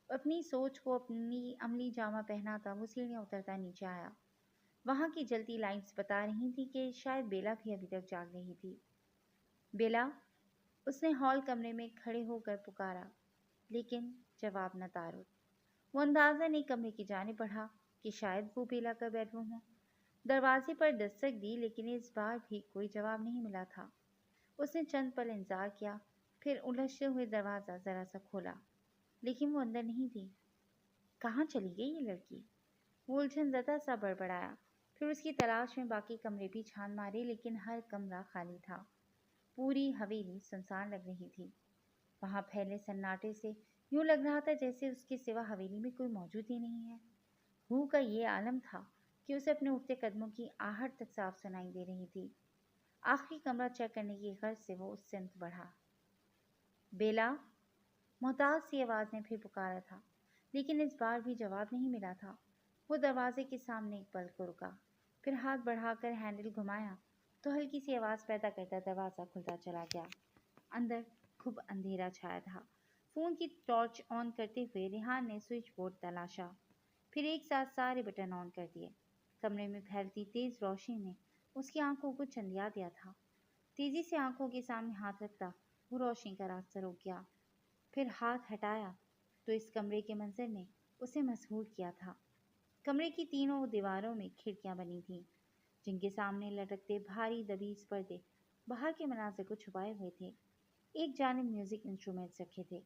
Speaker 1: अपनी सोच को अपनी अमली जामा पहना था वो सीढ़ियाँ उतरता नीचे आया। वहाँ की जलती लाइट्स बता रही थी कि शायद बेला भी अभी तक जाग रही थी। बेला, उसने हॉल कमरे में खड़े होकर पुकारा, लेकिन जवाब न तारुत। वो अंदाज़न एक कमरे की जाने बढ़ा कि शायद वो बेला का बेडरूम हो। दरवाजे पर दस्तक दी, लेकिन इस बार भी कोई जवाब नहीं मिला था। उसने चंद पल इंतजार किया, फिर उलझते हुए दरवाज़ा ज़रा सा खोला, लेकिन वो अंदर नहीं थी। कहाँ चली गई ये लड़की? वो उलझन ज़दा सा बड़बड़ाया। फिर उसकी तलाश में बाकी कमरे भी छान मारे, लेकिन हर कमरा खाली था। पूरी हवेली सुनसान लग रही थी। वहाँ फैले सन्नाटे से यूं लग रहा था जैसे उसके सिवा हवेली में कोई मौजूद ही नहीं है। रूह का ये आलम था कि उसे अपने उठते कदमों की आहट तक साफ सुनाई दे रही थी। आखिरी कमरा चेक करने की गर्ज से वो उस सिमत बढ़ा। बेला, मोहताज सी आवाज़ ने फिर पुकारा था, लेकिन इस बार भी जवाब नहीं मिला था। वो दरवाजे के सामने एक पल को रुका, फिर हाथ बढ़ाकर हैंडल घुमाया तो हल्की सी आवाज़ पैदा करता दरवाज़ा खुलता चला गया। अंदर खूब अंधेरा छाया था। फ़ोन की टॉर्च ऑन करते हुए रेहान ने स्विच बोर्ड तलाशा, फिर एक साथ सारे बटन ऑन कर दिए। कमरे में फैलती तेज़ रोशनी ने उसकी आंखों को चंदिया दिया था। तेज़ी से आंखों के सामने हाथ रखता वो रोशनी का रास्ता रोक गया, फिर हाथ हटाया तो इस कमरे के मंजर ने उसे मशहूर किया था। कमरे की तीनों दीवारों में खिड़कियां बनी थीं, जिनके सामने लटकते भारी दबीज पर्दे बाहर के मनाज़र को छुपाए हुए थे। एक जानिब म्यूज़िक इंस्ट्रूमेंट्स रखे थे,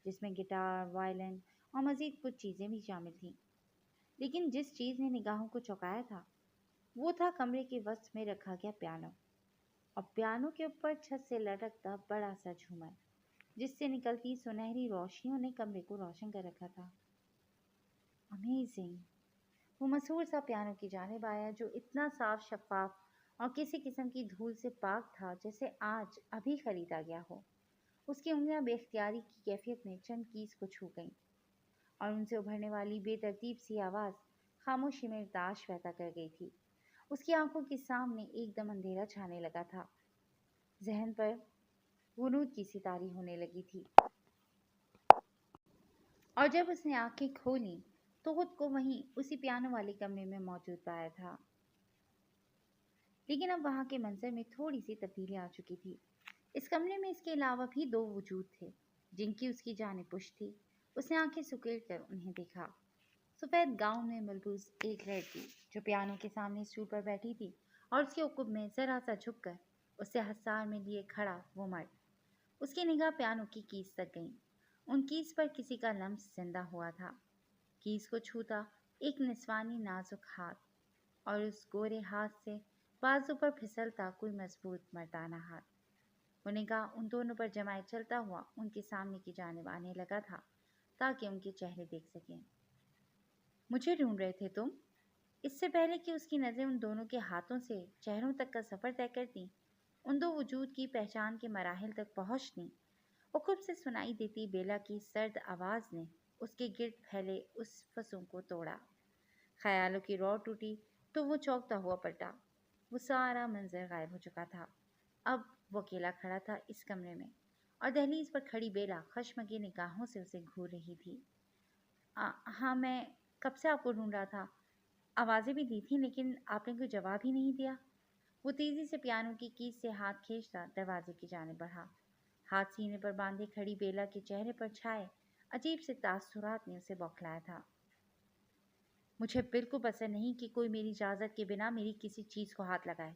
Speaker 1: जिसमें गिटार, वायलिन और मज़ीद कुछ चीज़ें भी शामिल थीं। लेकिन जिस चीज़ ने निगाहों को चौंकाया था, वो था कमरे के वसत में रखा गया पियानो। और पियानो के ऊपर छत से लटकता बड़ा सा झूमर, जिससे निकलती सुनहरी रोशनियों ने कमरे को रोशन कर रखा था। अमेजिंग! वो मशहूर सा पियानो की जानिब आया, जो इतना साफ, शफाफ और किसी किस्म की धूल से पाक था जैसे आज अभी खरीदा गया हो। उसकी उंगलियां बेख्तियारी की कैफियत में चंद कीज को छू गईं और उनसे उभरने वाली बेतरतीब सी आवाज़ खामोशी में दाश पैदा कर गई थी। उसकी आंखों के सामने एकदम अंधेरा छाने लगा था। जहन पर गुनूद की सितारी होने लगी थी और जब उसने आंखें खोली तो खुद को वहीं उसी पियानो वाले कमरे में मौजूद पाया था। लेकिन अब वहां के मंजर में थोड़ी सी तब्दीली आ चुकी थी। इस कमरे में इसके अलावा भी दो वजूद थे जिनकी उसकी जानिब पुश्त थी। उसने आंखें सुकेड़ कर उन्हें देखा। सफ़ेद गाउन में मलबूस एक लड़की जो पियानो के सामने स्टूल पर बैठी थी और उसके उकुब में ज़रा सा झुककर उसे हसार में लिए खड़ा वो मर्द। उसकी निगाह पियानो की कीज तक गई। उन कीज पर किसी का लम्स जिंदा हुआ था। कीज को छूता एक निस्वानी नाजुक हाथ और उस गोरे हाथ से बाजू पर फिसलता कोई मजबूत मर्दाना हाथ। वो निगाह उन दोनों पर जमाए चलता हुआ उनके सामने की जानिब आने लगा था ताकि उनके चेहरे देख सकें। मुझे ढूंढ रहे थे तुम? इससे पहले कि उसकी नज़रें उन दोनों के हाथों से चेहरों तक का सफ़र तय करती, उन दो वजूद की पहचान के मराहिल तक पहुँचती, वो खुद से सुनाई देती बेला की सर्द आवाज़ ने उसके गिर्द फैले उस फसों को तोड़ा। ख्यालों की रौ टूटी तो वो चौंकता हुआ पलटा। वो सारा मंजर गायब हो चुका था। अब वो अकेला खड़ा था इस कमरे में और दहलीज पर खड़ी बेला खश्म की निगाहों से उसे घूर रही थी। हाँ, मैं कब से आपको ढूंढ रहा था। आवाज़ें भी दी थी लेकिन आपने कोई जवाब ही नहीं दिया। वो तेज़ी से पियानो की कीज से हाथ खींचता दरवाजे की जानिब बढ़ा। हाथ सीने पर बांधे खड़ी बेला के चेहरे पर छाए अजीब से तासुरात ने उसे बौखलाया था। मुझे बिल्कुल पसंद नहीं कि कोई मेरी इजाज़त के बिना मेरी किसी चीज़ को हाथ लगाए।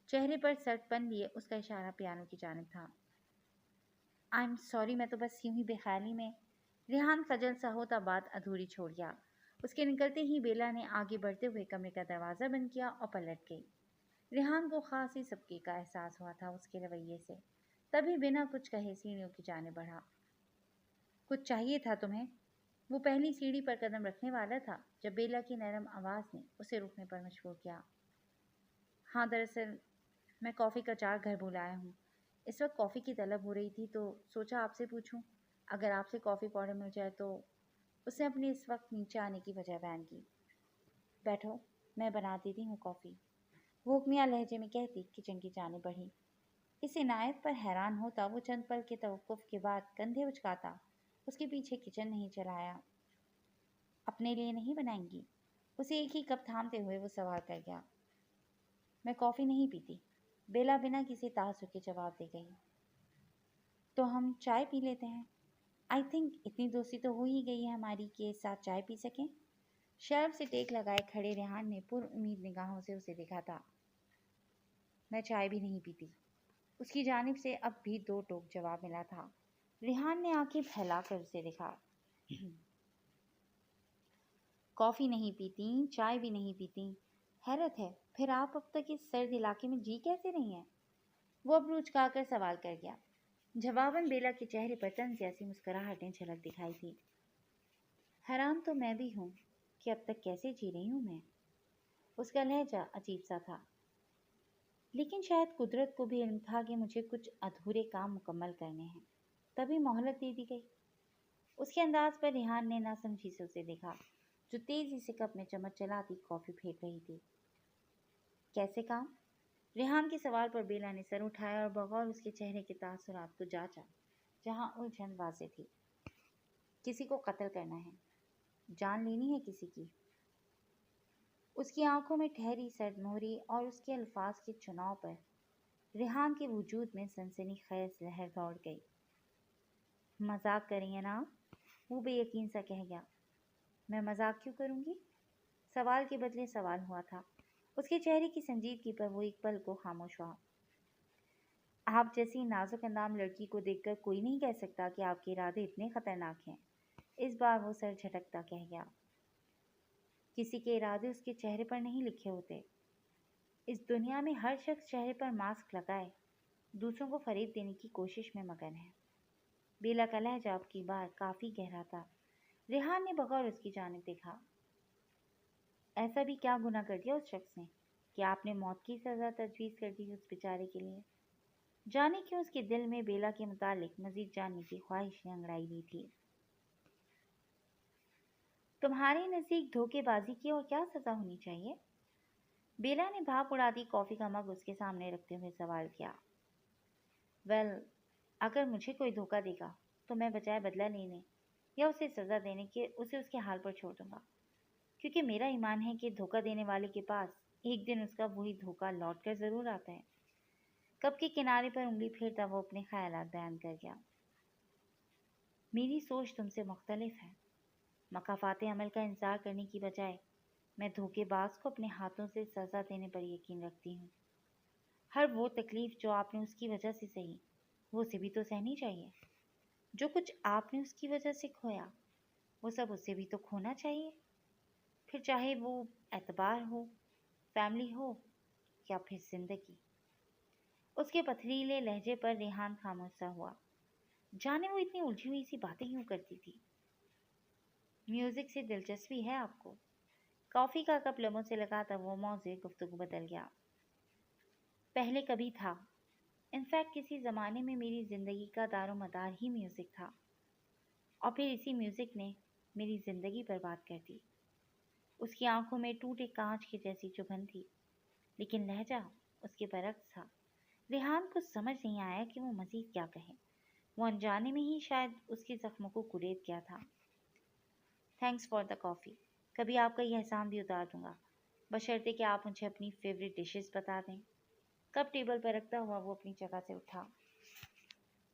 Speaker 1: चेहरे पर सख्तपन लिए उसका इशारा पियानो की जानिब था। आई एम सॉरी, मैं तो बस यूं ही बेख्याली में। रेहान खजल सा होता बात अधूरी छोड़ गया। उसके निकलते ही बेला ने आगे बढ़ते हुए कमरे का दरवाज़ा बंद किया और पलट गई। रेहान को खासी सबके का एहसास हुआ था उसके रवैये से। तभी बिना कुछ कहे सीढ़ियों की जानिब बढ़ा। कुछ चाहिए था तुम्हें? वो पहली सीढ़ी पर कदम रखने वाला था जब बेला की नरम आवाज़ ने उसे रुकने पर मजबूर किया। हाँ, दरअसल मैं कॉफ़ी का जार घर भूल आया हूँ। इस वक्त कॉफ़ी की तलब हो रही थी तो सोचा आपसे पूछूं, अगर आपसे कॉफ़ी पाउडर मिल जाए तो। उसने अपनी इस वक्त नीचे आने की वजह बयान की। बैठो, मैं बना देती हूँ कॉफ़ी, वो हुक्मिया लहजे में कहती किचन की जाने बढ़ी। इस इनायत पर हैरान होता वो चंद पल के तवक्कुफ के बाद कंधे उचकाता उसके पीछे किचन नहीं चलाया। अपने लिए नहीं बनाएंगी? उसे एक ही कप थामते हुए वो सवाल कर गया। मैं कॉफ़ी नहीं पीती, बेला बिना किसी तासुर के जवाब दे गई। तो हम चाय पी लेते हैं। आई थिंक इतनी दोस्ती तो हो ही गई है हमारी कि एक साथ चाय पी सकें। शर्म से टेक लगाए खड़े रेहान ने पुरउम्मीद निगाहों से उसे देखा था। मैं चाय भी नहीं पीती। उसकी जानिब से अब भी दो टोक जवाब मिला था। रेहान ने आंखें फैलाकर उसे देखा। कॉफ़ी नहीं पीती, चाय भी नहीं पीती। हैरत है, फिर आप अब तक इस सर्द इलाके में जी कैसे रही हैं? वो अब रुचका कर सवाल कर गया। जवाबन बेला के चेहरे पर तंज जैसी मुस्कुराहटें झलक दिखाई थी। हैरान तो मैं भी हूँ कि अब तक कैसे जी रही हूँ मैं। उसका लहजा अजीब सा था, लेकिन शायद कुदरत को भी इल्म था कि मुझे कुछ अधूरे काम मुकम्मल करने हैं, तभी मोहलत दे दी गई। उसके अंदाज पर रेहान ने नासमझी से उसे देखा, जो तेजी से कप में चम्मच चलाती कॉफ़ी फेंक रही थी। कैसे काम? रेहान के सवाल पर बेला ने सर उठाया और बगौर उसके चेहरे के तासुरात को जांचा, जहां उलझन वाज़ेह थी। किसी को कत्ल करना है, जान लेनी है किसी की। उसकी आंखों में ठहरी सरदमोहरी और उसके अल्फाज के चुनाव पर रेहान के वजूद में सनसनीखेज लहर दौड़ गई। मजाक कर रही हैं ना आप? वो बेयकीन सा कह गया। मैं मजाक क्यों करूँगी? सवाल के बदले सवाल हुआ था। उसके चेहरे की संजीदगी पर वो एक पल को खामोश हुआ। आप जैसी नाजुक अंदाम लड़की को देखकर कोई नहीं कह सकता कि आपके इरादे इतने खतरनाक हैं। इस बार वो सर झटकता कह गया। किसी के इरादे उसके चेहरे पर नहीं लिखे होते। इस दुनिया में हर शख्स चेहरे पर मास्क लगाए दूसरों को फरेब देने की कोशिश में मगन है। बेला का लहजा अब की बार काफी गहरा था। रेहान ने बगौर उसकी जानिब देखा। ऐसा भी क्या गुनाह कर दिया उस शख्स ने कि आपने मौत की सजा तजवीज़ कर दी उस बेचारे के लिए? जाने क्यों उसके दिल में बेला के मुतालिक मजीद जानने की ख्वाहिश ने अंगड़ाई ली थी। तुम्हारे नज़दीक धोखेबाजी की और क्या सजा होनी चाहिए? बेला ने भाप उड़ाती कॉफी का मग उसके सामने रखते हुए सवाल किया। वेल, अगर मुझे कोई धोखा देगा तो मैं बजाय बदला लेने या उसे सजा देने के उसे उसके हाल पर छोड़ दूंगा, क्योंकि मेरा ईमान है कि धोखा देने वाले के पास एक दिन उसका वही धोखा लौट कर जरूर आता है। कप के किनारे पर उंगली फेरता वो अपने ख्यालात बयान कर गया। मेरी सोच तुमसे मुख्तलिफ है। मकाफाते अमल का इंतजार करने की बजाय मैं धोखेबाज को अपने हाथों से सजा देने पर यकीन रखती हूँ। हर वो तकलीफ जो आपने उसकी वजह से सही, वो उसे भी तो सहनी चाहिए। जो कुछ आपने उसकी वजह से खोया, वो सब उसे भी तो खोना चाहिए। फिर चाहे वो एतबार हो, फैमिली हो या फिर जिंदगी। उसके पथरीले लहजे पर रेहान खामोश सा हुआ। जाने वो इतनी उलझी हुई सी बातें क्यों करती थी। म्यूजिक से दिलचस्पी है आपको? कॉफी का कप लबों से लगाता वो मौज़े गुफ्तगू बदल गया। पहले कभी था। इनफैक्ट किसी ज़माने में मेरी ज़िंदगी का दारो मदार ही म्यूज़िक था, और फिर इसी म्यूज़िक ने मेरी ज़िंदगी बर्बाद कर दी। उसकी आंखों में टूटे कांच की जैसी चुभन थी, लेकिन लहजा उसके बरक्स था। रेहान को समझ नहीं आया कि वो मज़ीद क्या कहे। वो अनजाने में ही शायद उसके जख्मों को कुरेद गया था। Thanks for the coffee. कभी आपका यह एहसान भी उतार दूंगा, बशर्ते कि आप मुझे अपनी फेवरेट डिशेस बता दें। कप टेबल पर रखता हुआ वो अपनी जगह से उठा।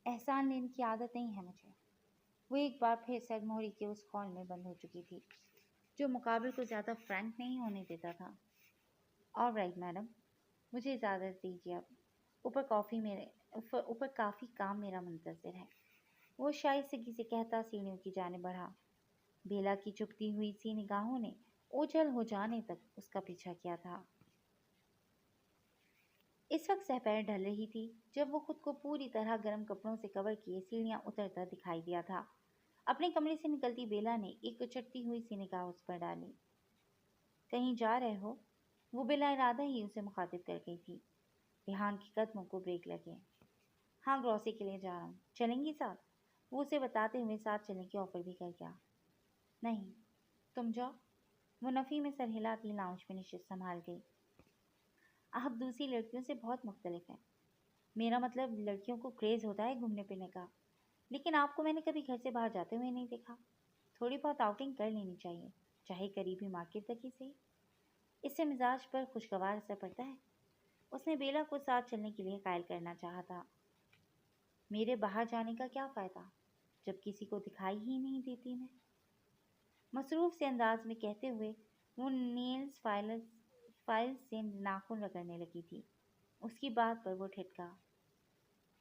Speaker 1: एहसान लेने की आदत नहीं है मुझे। वो एक बार फिर सरमोहरी के उस हॉल में बंद हो चुकी थी, जो मुकाबले को ज़्यादा फ्रैंक नहीं होने देता था। ऑल राइट मैडम, मुझे इजाज़त दीजिए अब। ऊपर काफ़ी काम मेरा मुंतज़िर है। वो शाइस्तगी से कहता सीढ़ियों की जानिब बढ़ा। बेला की चुभती हुई सी निगाहों ने ओझल हो जाने तक उसका पीछा किया था। इस वक्त दोपहर ढल रही थी जब वो खुद को पूरी तरह गर्म कपड़ों से कवर किए सीढ़ियां उतरता दिखाई दिया था। अपने कमरे से निकलती बेला ने एक उचटती हुई सी निगाह उस पर डाली। कहीं जा रहे हो? वो बिला इरादा ही उसे मुखातिब कर गई थी। रेहान के कदमों को ब्रेक लगे। हाँ, ग्रॉसरी के लिए जा रहा हूँ, चलेंगी साथ? वो उसे बताते हुए साथ चलने की ऑफर भी कर गया। नहीं, तुम जाओ। वो नफ़ी में सर हिलाती लाउंज में नशिस्त संभाल गई। आप दूसरी लड़कियों से बहुत मुख्तलिफ हैं। मेरा मतलब लड़कियों को क्रेज़ होता है घूमने फिरने का, लेकिन आपको मैंने कभी घर से बाहर जाते हुए नहीं देखा। थोड़ी बहुत आउटिंग कर लेनी चाहिए, चाहे करीबी मार्केट तक ही सही। इससे मिजाज पर खुशगवार असर पड़ता है। उसने बेला को साथ चलने के लिए कायल करना चाहा था। मेरे बाहर जाने का क्या फ़ायदा जब किसी को दिखाई ही नहीं देती मैं? मसरूफ़ से अंदाज में कहते हुए वो नेल्स फाइल से नाखून रगड़ने लगी थी। उसकी बात पर वो ठिठका।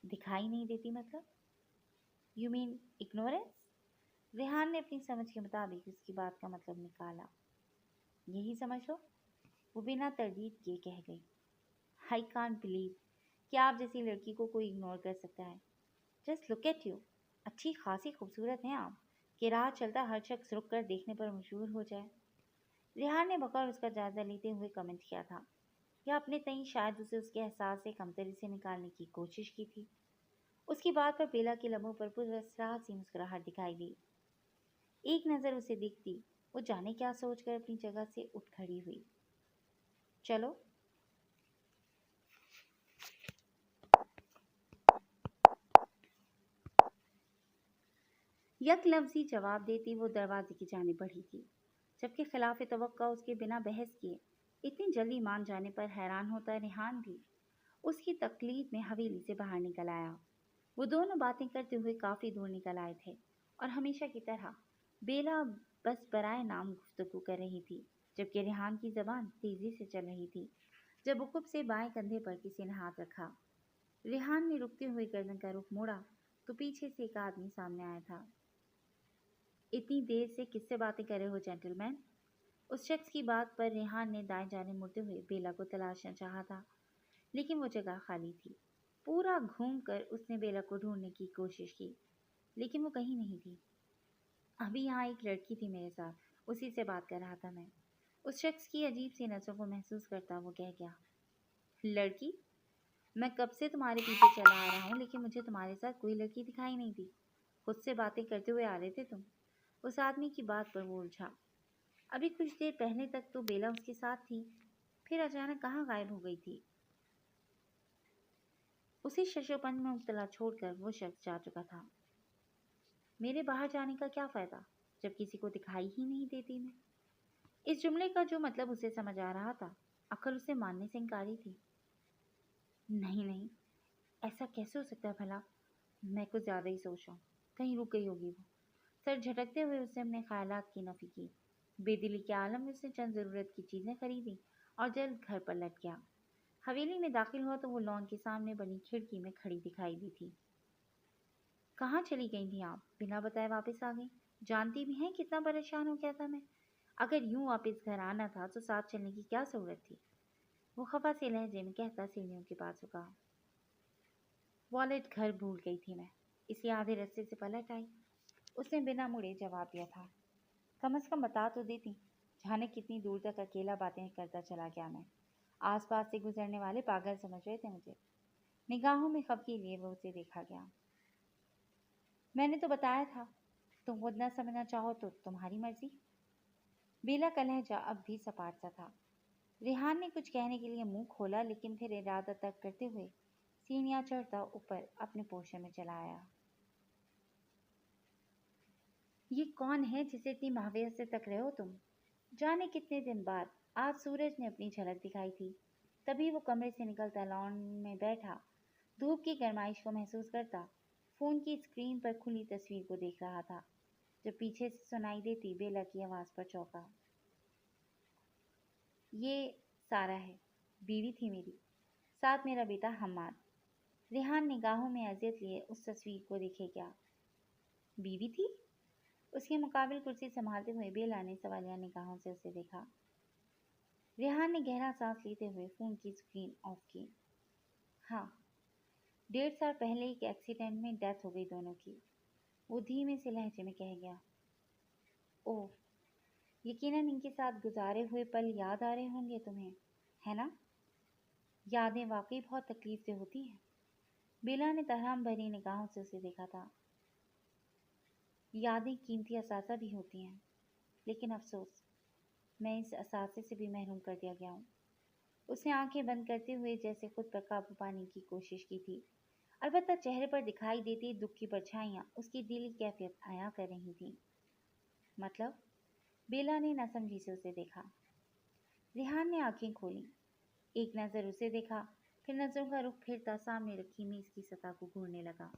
Speaker 1: दिखाई नहीं देती मतलब? You mean ignorance? रेहान ने अपनी समझ के मुताबिक उसकी बात का मतलब निकाला। यही समझ लो, वो बिना तरदीद किए कह गई। आई कांट बिलीव कि आप जैसी लड़की को कोई इग्नोर कर सकता है। Just look at you. अच्छी खासी खूबसूरत हैं आप कि राह चलता हर शख्स रुक कर देखने पर मशहूर हो जाए। रेहान ने बकौल उसका जायजा लेते हुए कमेंट किया था, या अपने तईं शायद उसे उसके एहसास से कमतरी से निकालने की कोशिश की थी। उसकी बात पर बेला के लबों पर पुरस्राहत सी मुस्कुराहट दिखाई दी। एक नज़र उसे दिखती वो जाने क्या सोचकर अपनी जगह से उठ खड़ी हुई। चलो। यक लफ्ज़ी जवाब देती वो दरवाजे की जाने बढ़ी थी, जबकि खिलाफ तवक्का उसके बिना बहस किए इतनी जल्दी मान जाने पर हैरान होता रेहान भी उसकी तकलीफ में हवेली से बाहर निकल आया। वो दोनों बातें करते हुए काफ़ी दूर निकल आए थे, और हमेशा की तरह बेला बस बराए नाम गुफ्तगू कर रही थी, जबकि रेहान की ज़बान तेज़ी से चल रही थी। जब उकुब से बाएं कंधे पर किसी ने हाथ रखा, रेहान ने रुकते हुए गर्दन का रुख मोड़ा तो पीछे से एक आदमी सामने आया था। इतनी देर से किससे बातें कर रहे हो जेंटलमैन? उस शख्स की बात पर रेहान ने दाएं जाने मुड़ते हुए बेला को तलाशना चाहा था, लेकिन वो जगह खाली थी। पूरा घूमकर उसने बेला को ढूंढने की कोशिश की, लेकिन वो कहीं नहीं थी। अभी यहाँ एक लड़की थी मेरे साथ, उसी से बात कर रहा था मैं। उस शख्स की अजीब सी नजरों को महसूस करता वो कह गया, लड़की? मैं कब से तुम्हारे पीछे चला आ रहा हूँ, लेकिन मुझे तुम्हारे साथ कोई लड़की दिखाई नहीं दी। खुद से बातें करते हुए आ रहे थे तुम। उस आदमी की बात पर वो उलझा। अभी कुछ देर पहले तक तो बेला उसके साथ थी, फिर अचानक कहाँ गायब हो गई थी। उसी शशोपन में मुब्तला छोड़कर वो शख्स जा चुका था। मेरे बाहर जाने का क्या फायदा, जब किसी को दिखाई ही नहीं देती मैं। इस जुमले का जो मतलब उसे समझ आ रहा था, अक्ल उसे मानने से इनकारी थी। नहीं नहीं, ऐसा कैसे हो सकता है भला? मैं कुछ ज्यादा ही सोच रहा हूँ। कहीं रुक गई होगी वो। सर झटकते हुए उसने अपने ख्यालात की नफी की। बेदिली के आलम में उसने चंद जरूरत की चीजें खरीदी और जल्द घर पर लौट गया। हवेली में दाखिल हुआ तो वो लॉन के सामने बनी खिड़की में खड़ी दिखाई दी थी। कहाँ चली गई थी आप? बिना बताए वापस आ गई। जानती भी हैं कितना परेशान हो गया था मैं। अगर यूं वापस घर आना था तो साथ चलने की क्या जरूरत थी? वो खफा से लहजे में कहता सीढ़ियों के पास रुका। वॉलेट घर भूल गई थी मैं, इसलिए आधे रास्ते से पलट आई। उसने बिना मुड़े जवाब दिया था। कम से कम बता तो देती। जाने कितनी दूर तक अकेला बातें करता चला गया मैं। आसपास से गुजरने वाले पागल समझ रहे थे मुझे। निगाहों में खपकी लिए वो उसे देखा गया। मैंने तो बताया था, तुम खुद न समझना चाहो तो तुम्हारी मर्जी। बेला का लहजा अब भी सपाट सा था। रेहान ने कुछ कहने के लिए मुंह खोला, लेकिन फिर इरादा तक करते हुए सीढ़ियां चढ़ता ऊपर अपने पोर्शन में चला आया। ये कौन है जिसे इतनी महावियत से तक रहे हो तुम? जाने कितने दिन बाद आज सूरज ने अपनी झलक दिखाई थी। तभी वो कमरे से निकलता लॉन में बैठा, धूप की गर्माइश को महसूस करता, फोन की स्क्रीन पर खुली तस्वीर को देख रहा था। जब पीछे से सुनाई देती बेला की आवाज पर चौंका। ये सारा है, बीवी थी मेरी, साथ मेरा बेटा हम्माद। रेहान निगाहों में अजियत लिए उस तस्वीर को देखे क्या। बीवी थी? उसके मुकाबिल कुर्सी संभालते हुए बेला ने सवालिया निगाहों से उसे देखा। रेहान ने गहरा सांस लेते हुए फोन की स्क्रीन ऑफ की। हाँ, 1.5 साल पहले एक एक्सीडेंट में डेथ हो गई दोनों की। वो धीमे से लहजे में कह गया। ओह, यकीनन इनके साथ गुजारे हुए पल याद आ रहे होंगे तुम्हें, है ना? यादें वाकई बहुत तकलीफ से होती हैं। बेला ने तहराम भरी निगाहों से उसे देखा था। यादें कीमती असासा भी होती हैं, लेकिन अफसोस मैं इस असासे से भी महरूम कर दिया गया हूँ। उसने आंखें बंद करते हुए जैसे खुद पर काबू पाने की कोशिश की थी। अलबत्ता चेहरे पर दिखाई देती दुख की परछाइयां उसकी दिली कैफियत आया कर रही थीं। मतलब? बेला ने नासमझी से उसे देखा। रेहान ने आंखें खोली, एक नज़र उसे देखा, फिर नज़रों का रुख फिरता सामने रखी मेज की सतह को घूरने लगा।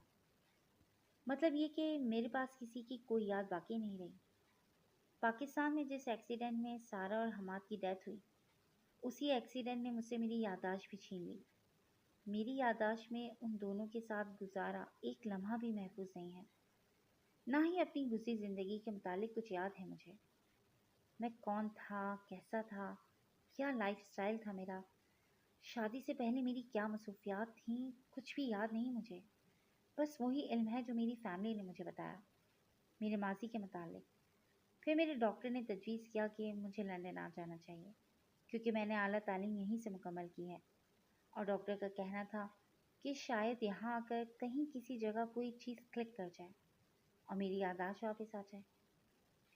Speaker 1: मतलब ये कि मेरे पास किसी की कोई याद बाकी नहीं रही। पाकिस्तान में जिस एक्सीडेंट में सारा और हमाद की डेथ हुई, उसी एक्सीडेंट ने मुझसे मेरी याददाश्त भी छीन ली। मेरी याददाश्त में उन दोनों के साथ गुजारा एक लम्हा भी महफूज नहीं है। ना ही अपनी गुजरी जिंदगी के मुतालिक कुछ याद है मुझे। मैं कौन था, कैसा था, क्या लाइफस्टाइल था मेरा, शादी से पहले मेरी क्या मसरूफियात थीं, कुछ भी याद नहीं मुझे। बस वही इल्म है जो मेरी फैमिली ने मुझे बताया, मेरे माजी के मुतालिक। फिर मेरे डॉक्टर ने तजवीज़ किया कि मुझे लंदन आ जाना चाहिए, क्योंकि मैंने आला तालीम यहीं से मुकम्मल की है। और डॉक्टर का कहना था कि शायद यहाँ आकर कहीं किसी जगह कोई चीज़ क्लिक कर जाए और मेरी याददाश्त वापस आ जाए।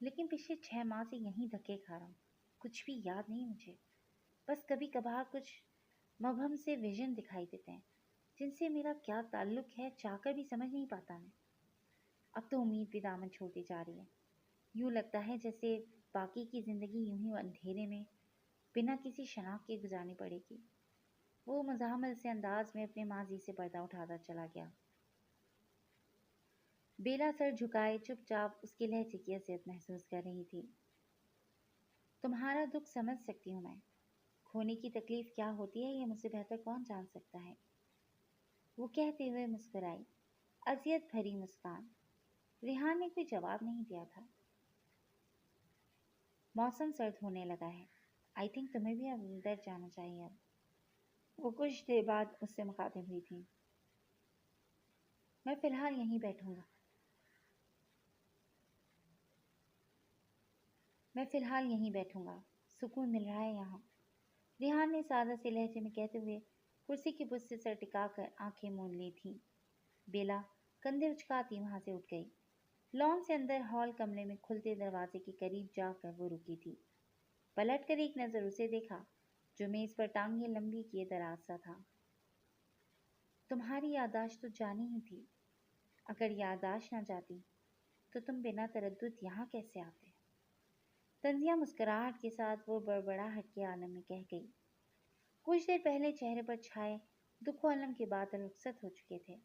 Speaker 1: लेकिन पिछले 6 माह से यहीं धक्के खा रहा हूँ, कुछ भी याद नहीं मुझे। बस कभी कभार कुछ मबहम से विजन दिखाई देते हैं, जिनसे मेरा क्या ताल्लुक है चाहकर भी समझ नहीं पाता मैं। अब तो उम्मीद भी दामन छोड़ती जा रही है। यूँ लगता है जैसे बाकी की ज़िंदगी यूं ही अंधेरे में बिना किसी शनाख्त के गुजारनी पड़ेगी। वो मज़ाहमल से अंदाज में अपने माजी से पर्दा उठाता चला गया। बेला सर झुकाए चुपचाप उसके लहजे की असलियत महसूस कर रही थी। तुम्हारा दुख समझ सकती हूँ मैं। खोने की तकलीफ क्या होती है ये मुझसे बेहतर कौन जान सकता है। वो कहते हुए मुस्कुराई, अजियत भरी मुस्कान। रेहान ने कोई जवाब नहीं दिया था। मौसम सर्द होने लगा है। आई थिंक तुम्हें भी अंदर जाना चाहिए अब। वो कुछ देर बाद उससे मुखातिब हुई थी। मैं फिलहाल यहीं बैठूंगा। सुकून मिल रहा है यहाँ। रिहान ने सादा से लहजे में कहते हुए कुर्सी की बुश से सर टिकाकर आंखें मूंद ली थी। बेला कंधे उचकाती वहां से उठ गई। लॉन से अंदर हॉल कमरे में खुलते दरवाजे के करीब जाकर वो रुकी थी। पलट कर एक नजर उसे देखा जो मेज पर टांगें लंबी किए दराज सा था। तुम्हारी याददाश्त तो जानी ही थी। अगर याददाश्त न जाती तो तुम बिना तरद्दुद यहाँ कैसे आते? तंजिया मुस्कुराहट के साथ वो बड़बड़ाहट के आलम में कह गई। कुछ देर पहले चेहरे पर छाए दुख व अलम के बादल रुखसत हो चुके थे।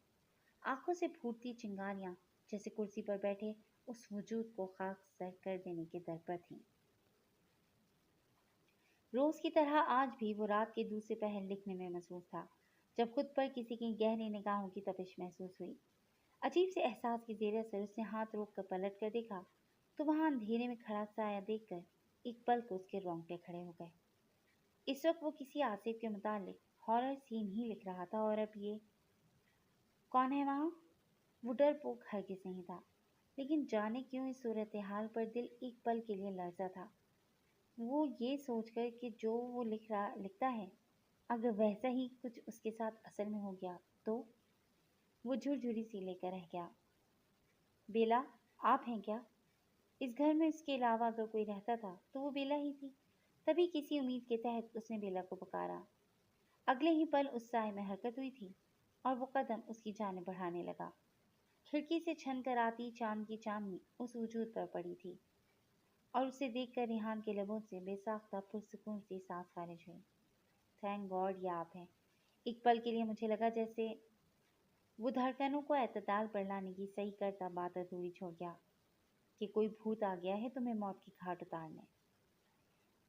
Speaker 1: आंखों से फूटती चिंगारियां जैसे कुर्सी पर बैठे उस वजूद को खाक सर कर देने के दर पर थीं। रोज की तरह आज भी वो रात के दूसरे पहर लिखने में मसरूफ था जब खुद पर किसी की गहरी निगाहों की तपिश महसूस हुई। अजीब से एहसास की जेर असर उसने हाथ रोक कर पलट कर देखा तो वहां अंधेरे में खड़ा साया देखकर एक पल को उसके रोंगटे खड़े हो गए। इस वक्त वो किसी आसिफ के मुतालिक हॉरर सीन ही लिख रहा था और अब ये कौन है वहाँ? वो डरपोक हरगिज़ नहीं था, लेकिन जाने क्यों इस सूरत हाल पर दिल एक पल के लिए लरजा था। वो ये सोचकर कि जो वो लिखता है अगर वैसा ही कुछ उसके साथ असल में हो गया तो वो झुरझुरी सी लेकर रह गया। बेला, आप हैं क्या? इस घर में उसके अलावा अगर कोई रहता था तो वो बेला ही थी। तभी किसी उम्मीद के तहत उसने बेला को पुकारा। अगले ही पल उस साए में हरकत हुई थी और वो कदम उसकी जानिब बढ़ाने लगा। खिड़की से छन कर आती चांद की चांदनी उस वजूद पर पड़ी थी और उसे देखकर रिहान के लबों से बेसाख्ता पुरसुकून सी सांस खारिज हुई। थैंक गॉड ये आप हैं। एक पल के लिए मुझे लगा जैसे वो धड़कनों को एतदाल पर लाने की सही करता बात अधूरी छोड़ गया कि कोई भूत आ गया है तुम्हें मौत की घाट उतारने।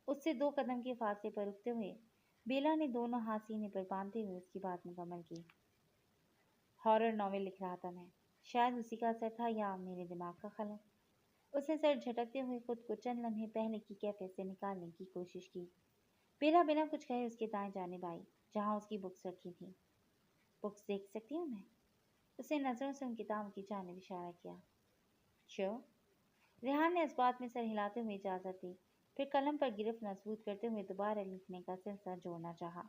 Speaker 1: उससे 2 कदम के फासले पर रुकते हुए बेला ने दोनों हाथ सीने पर बांधते हुए उसकी बात मुकम्मल की। हॉरर नॉवेल लिख रहा था मैं। शायद उसी का असर था या मेरे दिमाग का खला। उसने सर झटकते हुए खुद को चंद लम्हे पहले की कैफियत से निकालने की कोशिश की। बेला बिना कुछ कहे उसके दाएं जानिब आई जहां उसकी बुक्स रखी थी। बुक्स देख सकती हूँ मैं? उसने नजरों से उन किताबों की जानिब इशारा किया। श्योर। रेहान ने इस बात में सर हिलाते हुए इजाजत दी, फिर कलम पर गिरफ्त मजबूत करते हुए दोबारा लिखने का सिलसिला जोड़ना चाहा।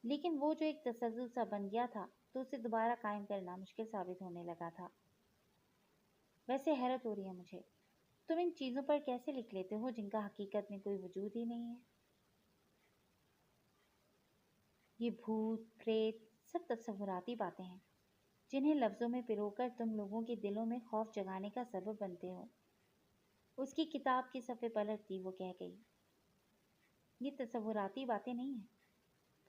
Speaker 1: लेकिन वो जो एक तसल्जुल सा बन गया था तो उसे दोबारा कायम करना मुश्किल साबित होने लगा था। वैसे हैरत हो रही है मुझे, तुम इन चीजों पर कैसे लिख लेते हो जिनका हकीकत में कोई वजूद ही नहीं है? ये भूत प्रेत सब तस्वुराती बातें हैं जिन्हें लफ्जों में पिरोकर तुम लोगों के दिलों में खौफ जगाने का सबब बनते हो। उसकी किताब के सफ़े पलटती वो कह गई। ये तस्वुराती बातें नहीं हैं।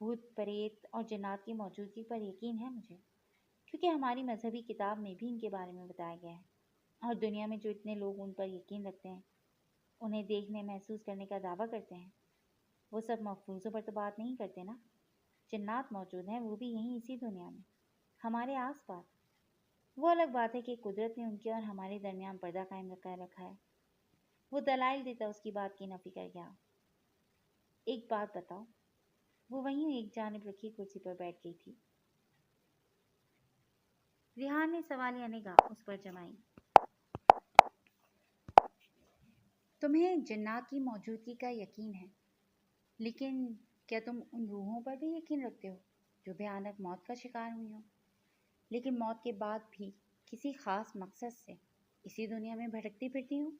Speaker 1: भूत प्रेत और जिन्नात की मौजूदगी पर यकीन है मुझे, क्योंकि हमारी मजहबी किताब में भी इनके बारे में बताया गया है। और दुनिया में जो इतने लोग उन पर यकीन रखते हैं, उन्हें देखने महसूस करने का दावा करते हैं, वो सब महफूजों पर तो बात नहीं करते ना। जिन्नात मौजूद हैं, वो भी यहीं इसी दुनिया में, हमारे आस पास। वो अलग बात है कि कुदरत ने उनके और हमारे दरमियान पर्दा कायम रखा है। वो दलाइल देता उसकी बात की नफी कर गया। एक बात बताओ, वो वहीं एक जानिब रखी कुर्सी पर बैठ गई थी। रिहान ने सवालिया निगाह उस पर जमाई। तुम्हें जिन्नात की मौजूदगी का यकीन है, लेकिन क्या तुम उन रूहों पर भी यकीन रखते हो जो भयानक मौत का शिकार हुई हो, लेकिन मौत के बाद भी किसी खास मकसद से इसी दुनिया में भटकती फिरती हूँ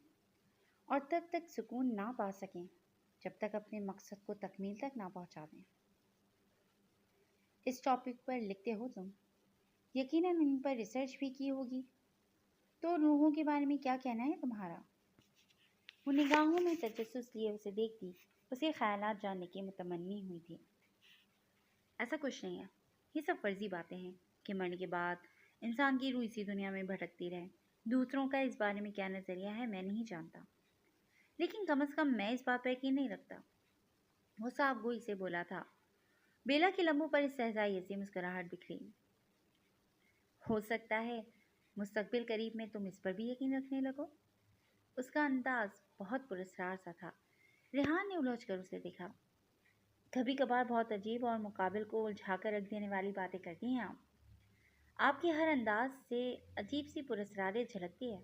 Speaker 1: और तब तक सुकून ना पा सकें जब तक अपने मकसद को तकमील तक ना पहुँचा दें? इस टॉपिक पर लिखते हो तुम, यकीनन इन पर रिसर्च भी की होगी, तो रूहों के बारे में क्या कहना है तुम्हारा? वो निगाहों में तजस्सुस लिए उसे देखती उसके ख्यालात जानने की मुतमन्नी हुई थी। ऐसा कुछ नहीं है, ये सब फर्जी बातें हैं कि मरने के बाद इंसान की रूह इसी दुनिया में भटकती रहे। दूसरों का इस बारे में क्या नज़रिया है मैं नहीं जानता, लेकिन कम से कम मैं इस बात पर यकीन नहीं रखता। वो साफ गोई से बोला था। बेला के लबों पर इस सहजाई ऐसी मुस्कुराहट बिखरी। हो सकता है मुस्तकबिल करीब में तुम इस पर भी यकीन रखने लगो। उसका अंदाज बहुत पुरस्कार सा था। रेहान ने उलझ कर उसे देखा। कभी कभार बहुत अजीब और मुकाबिल को उलझा कर रख देने वाली बातें करती हैं आप। आपके हर अंदाज से अजीब सी पुरस्कारें झलकती है।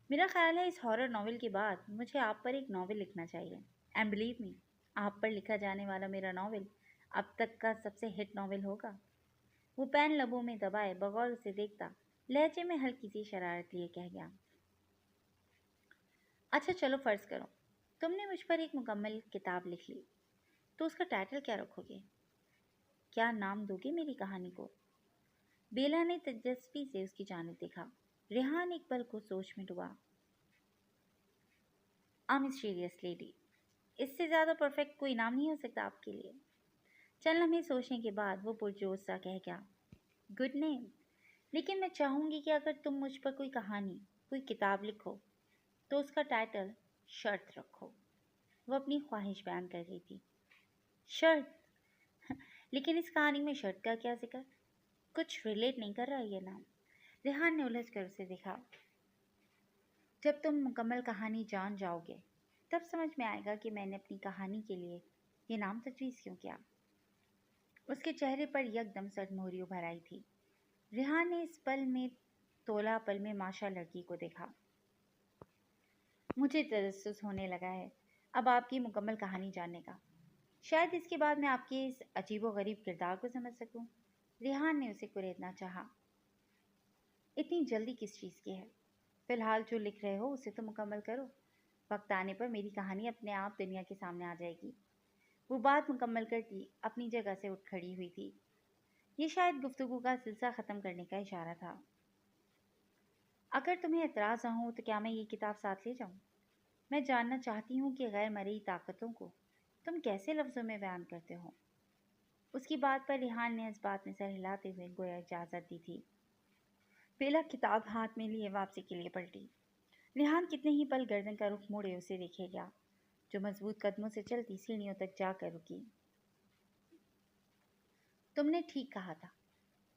Speaker 1: मेरा ख्याल है इस हॉरर नॉवेल के बाद मुझे आप पर एक नॉवेल लिखना चाहिए। एंड बिलीव मी, आप पर लिखा जाने वाला मेरा नॉवेल अब तक का सबसे हिट नॉवेल होगा। वो पेन लबों में दबाए बगौर उसे देखता लहजे में हल्की सी शरारत लिए कह गया, अच्छा चलो फर्ज करो तुमने मुझ पर एक मुकम्मल किताब लिख ली, तो उसका टाइटल क्या रखोगे? क्या नाम दोगे मेरी कहानी को? बेला ने दिलचस्पी से उसकी जानिब देखा। रेहान एक पल को सोच में डूबा। आ मिस्टीरियस लेडी, इससे ज़्यादा परफेक्ट कोई नाम नहीं हो सकता आपके लिए। चल लम्हे सोचने के बाद वो पुरजोश सा कह गया, गुड नेम, लेकिन मैं चाहूँगी कि अगर तुम मुझ पर कोई कहानी, कोई किताब लिखो तो उसका टाइटल शर्त रखो। वो अपनी ख्वाहिश बयान कर रही थी। शर्त? लेकिन इस कहानी में शर्त का क्या जिक्र? कुछ रिलेट नहीं कर रहा ये नाम। रेहान ने उलझ कर उसे देखा। जब तुम मुकम्मल कहानी जान जाओगे तब समझ में आएगा कि मैंने अपनी कहानी के लिए ये नाम तजवीज़ क्यों किया। उसके चेहरे पर यकदम सटमोहरी उभर आई थी। रेहान ने इस पल में तोला पल में माशा लड़की को देखा। मुझे तजस्सुस होने लगा है अब आपकी मुकम्मल कहानी जानने का। शायद इसके बाद मैं आपके इस अजीबोगरीब किरदार को समझ सकूं। रेहान ने उसे कुरेदना चाहा। इतनी जल्दी किस चीज़ की है? फिलहाल जो लिख रहे हो उसे तो मुकम्मल करो। वक्त आने पर मेरी कहानी अपने आप दुनिया के सामने आ जाएगी। वो बात मुकम्मल करती अपनी जगह से उठ खड़ी हुई थी। ये शायद गुफ्तगू का सिलसिला ख़त्म करने का इशारा था। अगर तुम्हें एतराज़ ना हो तो क्या मैं ये किताब साथ ले जाऊँ? मैं जानना चाहती हूँ कि गैर मरई ताकतों को तुम कैसे लफ्ज़ों में बयान करते हो। उसकी बात पर रेहान ने इस बात में सर हिलाते हुए गोया इजाज़त दी थी। बेला किताब हाथ में लिए वापसी के लिए पलटी। रेहान कितने ही पल गर्दन का रुख मोड़े उसे देखे गया, जो मजबूत कदमों से चलती सीढ़ियों तक जाकर रुकी। तुमने ठीक कहा था,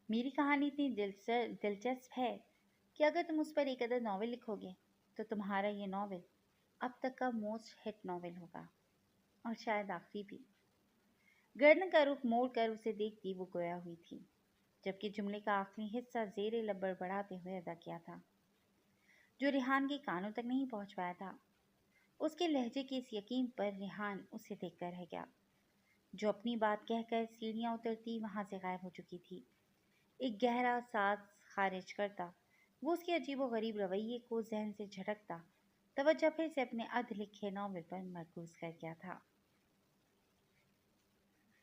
Speaker 1: मेरी कहानी इतनी दिलचस्प है कि अगर तुम उस पर एक अदद नॉवेल लिखोगे तो तुम्हारा ये नॉवेल अब तक का मोस्ट हिट नॉवेल होगा, और शायद आखिरी भी। गर्दन का रुख मोड़ कर उसे देखती वो गोया हुई थी, जबकि जुमले का आखिरी हिस्सा ज़ेरे लब बड़बड़ाते हुए अदा किया था, जो रेहान के कानों तक नहीं पहुंच पाया था। उसके लहजे के इस यकीन पर रेहान उसे देखकर रह गया, जो अपनी बात कहकर सीढ़ियाँ उतरती वहाँ से गायब हो चुकी थी। एक गहरा सांस खारिज करता वो उसके अजीबोगरीब रवैये को जहन से झटकता तवज्जो फिर से अपने अर्ध लिखे नॉवल पर मरकूज कर गया था।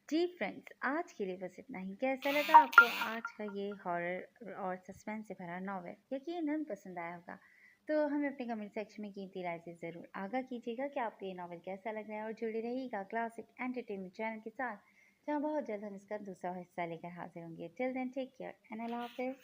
Speaker 1: जी फ्रेंड्स, आज के लिए बस इतना ही। कैसा लगा आपको आज का ये हॉरर और सस्पेंस से भरा नॉवल? यकीनन पसंद आया होगा। तो हमें अपने कमेंट सेक्शन में कीमती राय से ज़रूर आगाह कीजिएगा कि आपको ये नॉवल कैसा लग रहा है, और जुड़े रहिएगा क्लासिक एंटरटेनमेंट चैनल के साथ, जहाँ बहुत जल्द हम इसका दूसरा हिस्सा लेकर हाजिर होंगे। Till then take care and अल्लाह हाफिज़।